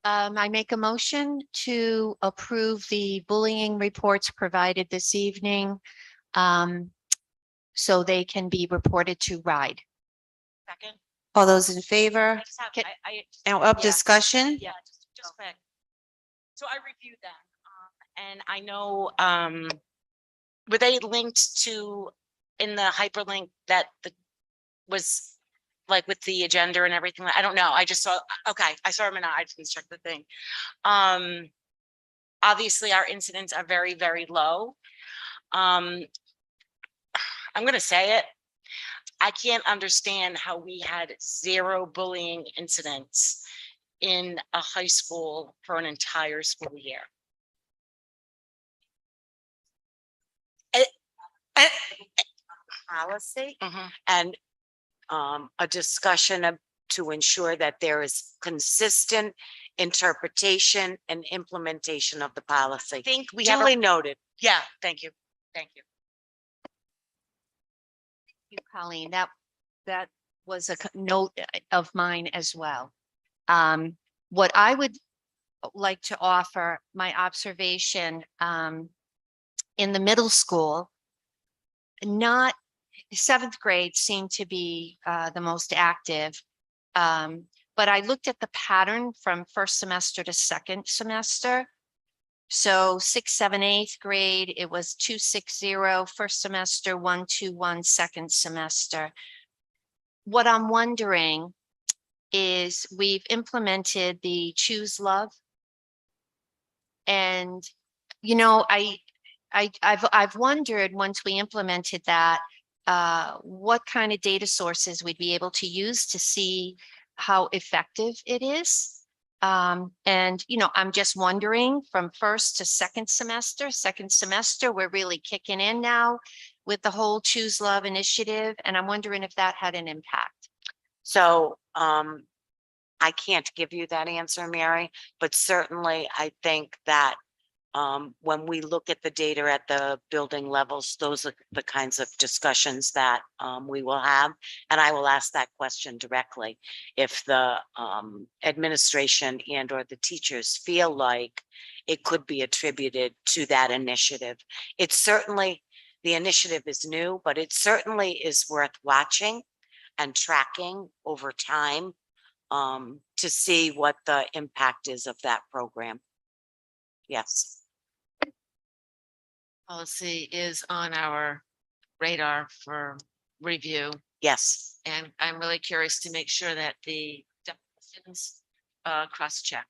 S4: I make a motion to approve the bullying reports provided this evening. So they can be reported to RIDE.
S2: second.
S1: All those in favor?
S2: I just have,
S4: Can-
S1: And of
S2: Yeah.
S1: discussion?
S2: Yeah, just quick. So I reviewed them, and I know, were they linked to, in the hyperlink that was like with the agenda and everything? I don't know. I just saw, okay, I saw them and I didn't check the thing. Obviously our incidents are very, very low. I'm gonna say it. I can't understand how we had 0 bullying incidents in a high school for an entire school year.
S6: Policy
S2: Mhm.
S6: and, a discussion of, to ensure that there is consistent interpretation and implementation of the
S2: I
S6: policy.
S2: think we have,
S6: Duly noted.
S2: yeah, thank you. Thank you.
S4: You, Colleen, that was a note of mine as well. What I would like to offer, my observation, in the middle school, not, 7th grade seemed to be the most active. But I looked at the pattern from first semester to second semester. So 6th, 7th, 8th grade, it was 260 first semester, 121 second semester. What I'm wondering is we've implemented the Choose Love. And, you know, I've wondered, once we implemented that, what kind of data sources we'd be able to use to see how effective it is. And, you know, I'm just wondering, from first to second semester, we're really kicking in now with the whole Choose Love initiative. And I'm wondering if that had an impact.
S6: So, I can't give you that answer, Mary, but certainly I think that, when we look at the data at the building levels, those are the kinds of discussions that, we will have. And I will ask that question directly. If the, administration and or the teachers feel like it could be attributed to that initiative. It's certainly, the initiative is new, but it certainly is worth watching and tracking over time, to see what the impact is of that program. Yes.
S3: Policy is on our radar for review.
S6: Yes,
S3: And I'm really curious to make sure that the definitions cross-check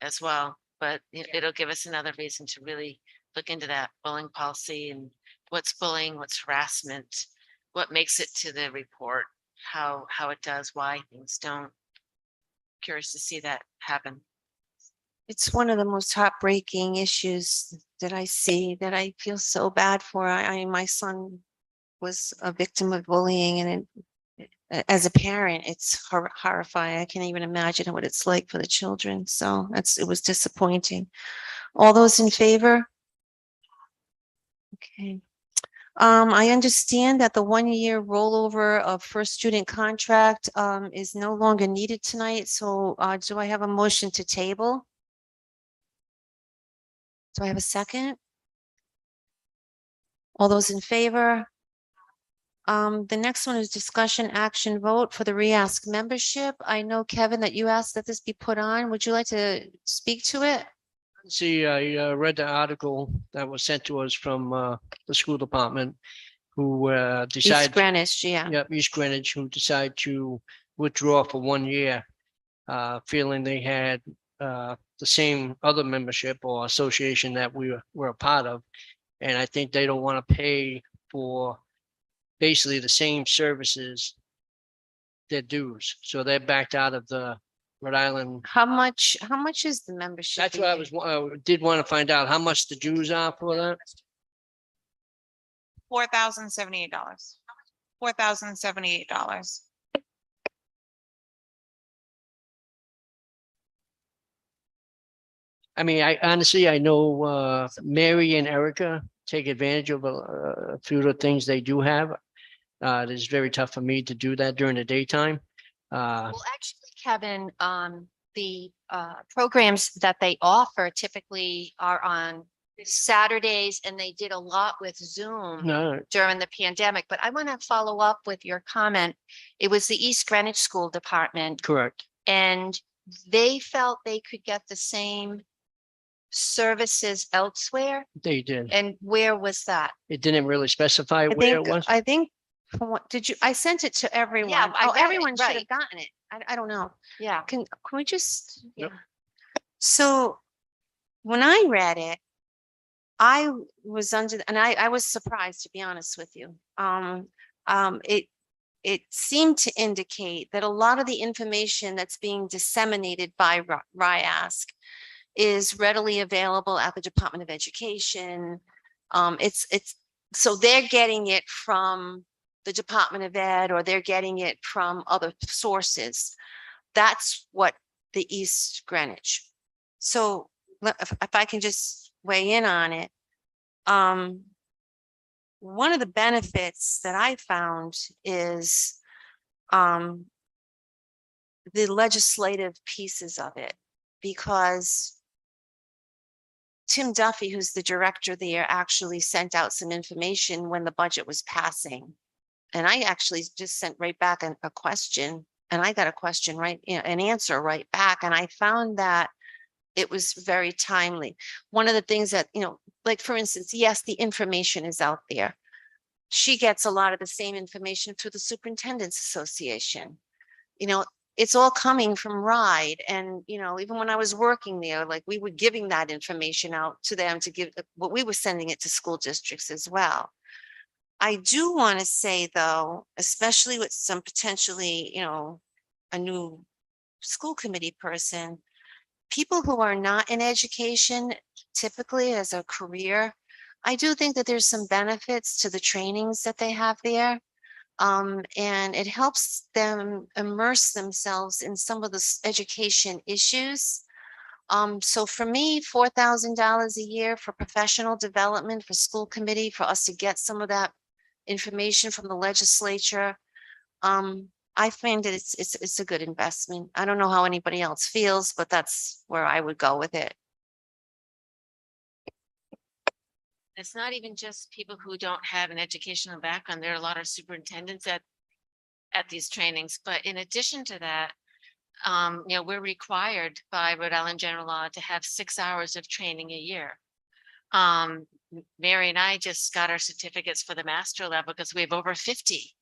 S3: as well. But it'll give us another reason to really look into that bullying policy and what's bullying, what's harassment, what makes it to the report, how it does, why things don't. Curious to see that happen.
S1: It's one of the most heartbreaking issues that I see that I feel so bad for. My son was a victim of bullying and as a parent, it's horrifying. I can't even imagine what it's like for the children. So it was disappointing. All those in favor? Okay. I understand that the 1-year rollover of first student contract is no longer needed tonight. So do I have a motion to table? Do I have a second? All those in favor? The next one is discussion action vote for the REASC membership. I know, Kevin, that you asked that this be put on. Would you like to speak to it?
S9: See, I read the article that was sent to us from the school department who
S1: East
S9: decided,
S1: Greenwich, yeah.
S9: yep, East Greenwich, who decided to withdraw for 1 year, feeling they had the same other membership or association that we were a part of. And I think they don't want to pay for basically the same services, their dues. So they're backed out of the Rhode Island.
S1: How much is the membership?
S9: That's
S1: a
S9: what I
S1: year?
S9: was, did want to find out how much the dues are for that.
S5: $4,078. $4,078.
S9: I mean, I honestly, I know Mary and Erica take advantage of a few of the things they do have. It is very tough for me to do that during the daytime.
S4: Well, actually, Kevin, the programs that they offer typically are on Saturdays, and they did a lot with Zoom
S9: No,
S4: during the pandemic. But I want to follow up with your comment. It was the East Greenwich School Department,
S9: correct.
S4: and they felt they could get the same services elsewhere.
S9: They did.
S4: And where was that?
S9: It didn't really specify where it was.
S1: I think, did you, I sent it to everyone.
S4: I
S1: Oh,
S4: read it,
S1: everyone should
S4: right.
S1: have gotten it. I don't know.
S4: Yeah.
S1: Can we just?
S9: Yep.
S1: Yeah. So when I read it, I was and I was surprised, to be honest with you. It seemed to indicate that a lot of the information that's being disseminated by RIASC is readily available at the Department of Education. So they're getting it from the Department of Ed, or they're getting it from other sources. That's what the East Greenwich. So if I can just weigh in on it. One of the benefits that I found is the legislative pieces of it, because Tim Duffy, who's the director there, actually sent out some information when the budget was passing. And I actually just sent right back a question, and I got a question right, an answer right back. And I found that it was very timely. One of the things that, like for instance, yes, the information is out there. She gets a lot of the same information through the Superintendent's Association. It's all coming from RIDE. And, even when I was working there, like we were giving that information out to them to give, but we were sending it to school districts as well. I do want to say though, especially with some potentially, a new school committee person, people who are not in education, typically as a career, I do think that there's some benefits to the trainings that they have there. And it helps them immerse themselves in some of the education issues. So for me, $4,000 a year for professional development, for school committee, for us to get some of that information from the legislature, I find that it's a good investment. I don't know how anybody else feels, but that's where I would go with it.
S3: It's not even just people who don't have an educational background. There are a lot of superintendents at these trainings, but in addition to that, we're required by Rhode Island general law to have 6 hours of training a year. Mary and I just got our certificates for the master level because we have over 50.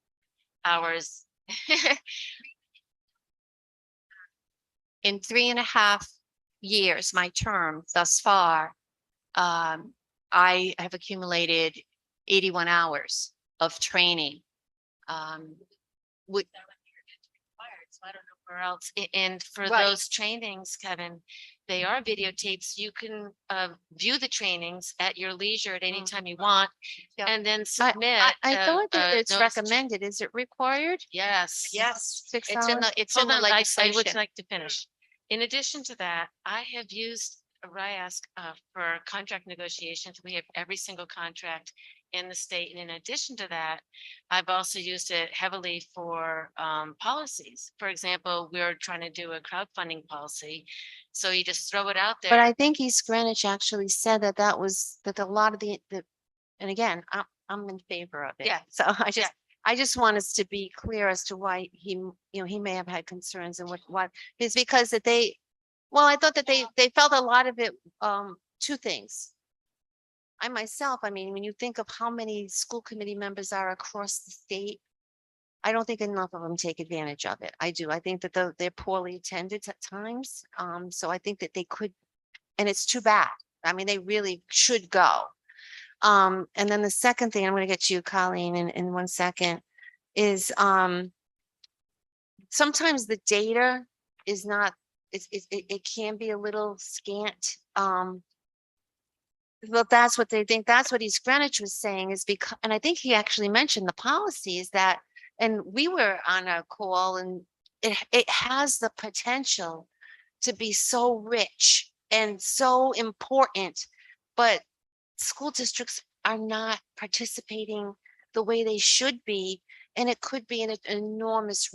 S4: hours. In 3.5 years, my term thus far, I have accumulated 81 hours of training. With so I don't know where else. And for
S1: Right.
S4: those trainings, Kevin, they are videotapes. You can view the trainings at your leisure at any time you want.
S1: Yep.
S4: And then submit.
S1: I thought that it's
S4: notice to-
S1: recommended. Is it required?
S4: Yes.
S2: Yes.
S1: Six
S4: It's in
S1: hours?
S4: it's in the
S3: Hold on, I would
S4: legislation.
S3: like to finish.
S4: In addition to that, I have used RIASC for contract negotiations. We have every single contract in the state. And in addition to that, I've also used it heavily for policies. For example, we're trying to do a crowdfunding policy. So you just throw it out there.
S1: But I think East Greenwich actually said that that a lot of and again, I'm in favor of it.
S4: Yeah.
S1: So I just want us to be clear as to why he may have had concerns and what is because that I thought that they felt a lot of it, two things. I myself, I mean, when you think of how many school committee members are across the state, I don't think enough of them take advantage of it. I do. I think that they're poorly attended at times. So I think that they could, and it's too bad. I mean, they really should go. And then the second thing, I'm going to get to you, Colleen, in 1 second, is sometimes the data is not, it can be a little scant. Well, that's what they think. That's what East Greenwich was saying is because, and I think he actually mentioned the policies that, and we were on a call and it has the potential to be so rich and so important, but school districts are not participating the way they should be. And it could be an enormous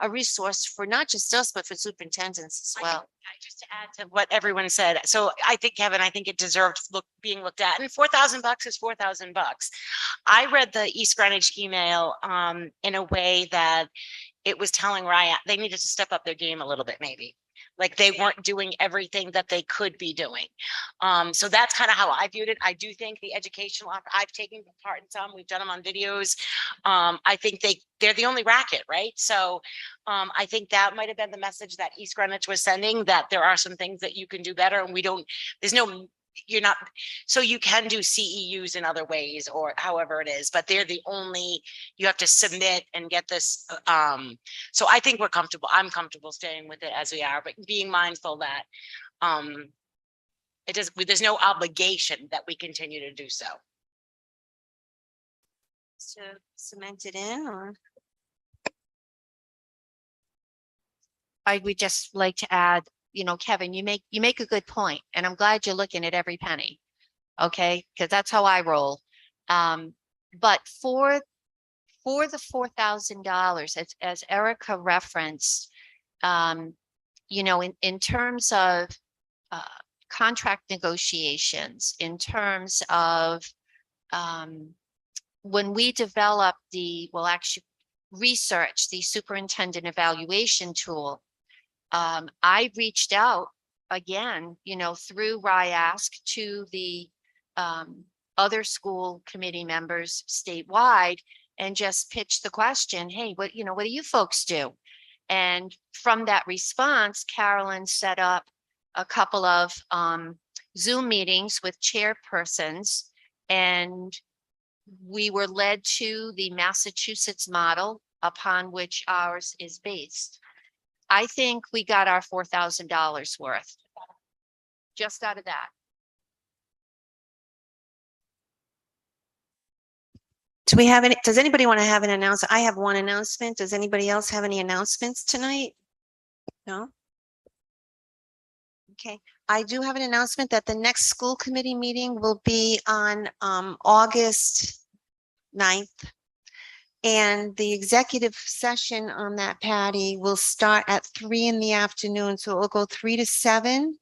S1: a resource for not just us, but for superintendents as well.
S2: Just to add to what everyone said. So I think, Kevin, I think it deserved being looked at. I mean, $4,000 is $4,000. I read the East Greenwich email in a way that it was telling Riot they needed to step up their game a little bit, maybe. Like they weren't doing everything that they could be doing. So that's kind of how I viewed it. I do think the educational, I've taken part in some, we've done them on videos. I think they're the only racket, right? So I think that might have been the message that East Greenwich was sending, that there are some things that you can do better and you're not, so you can do CEUs in other ways or however it is, but they're the only, you have to submit and get this. So I think I'm comfortable staying with it as we are, but being mindful that there's no obligation that we continue to do so.
S1: To cement it in or?
S4: I would just like to add, Kevin, you make a good point, and I'm glad you're looking at every penny. Okay, because that's how I roll. But for the $4,000, as Erica referenced, in terms of contract negotiations, in terms of when we develop research the superintendent evaluation tool, I reached out again, through RIASC to the other school committee members statewide and just pitched the question, hey, what do you folks do? And from that response, Carolyn set up a couple of Zoom meetings with chairpersons, and we were led to the Massachusetts model upon which ours is based. I think we got our $4,000 worth just out of that.
S1: Does anybody want to have an announcement? I have one announcement. Does anybody else have any announcements tonight? No? Okay, I do have an announcement that the next school committee meeting will be on August 9th. And the executive session on that, Patty, will start at 3 p.m. So it will go 3 to 7.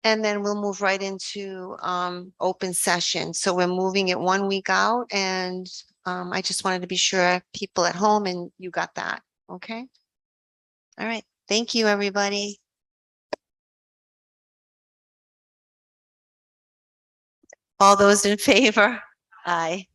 S1: And then we'll move right into open session. So we're moving it 1 week out, and I just wanted to be sure people at home and you got that. Okay. All right. Thank you, everybody. All those in favor? Aye.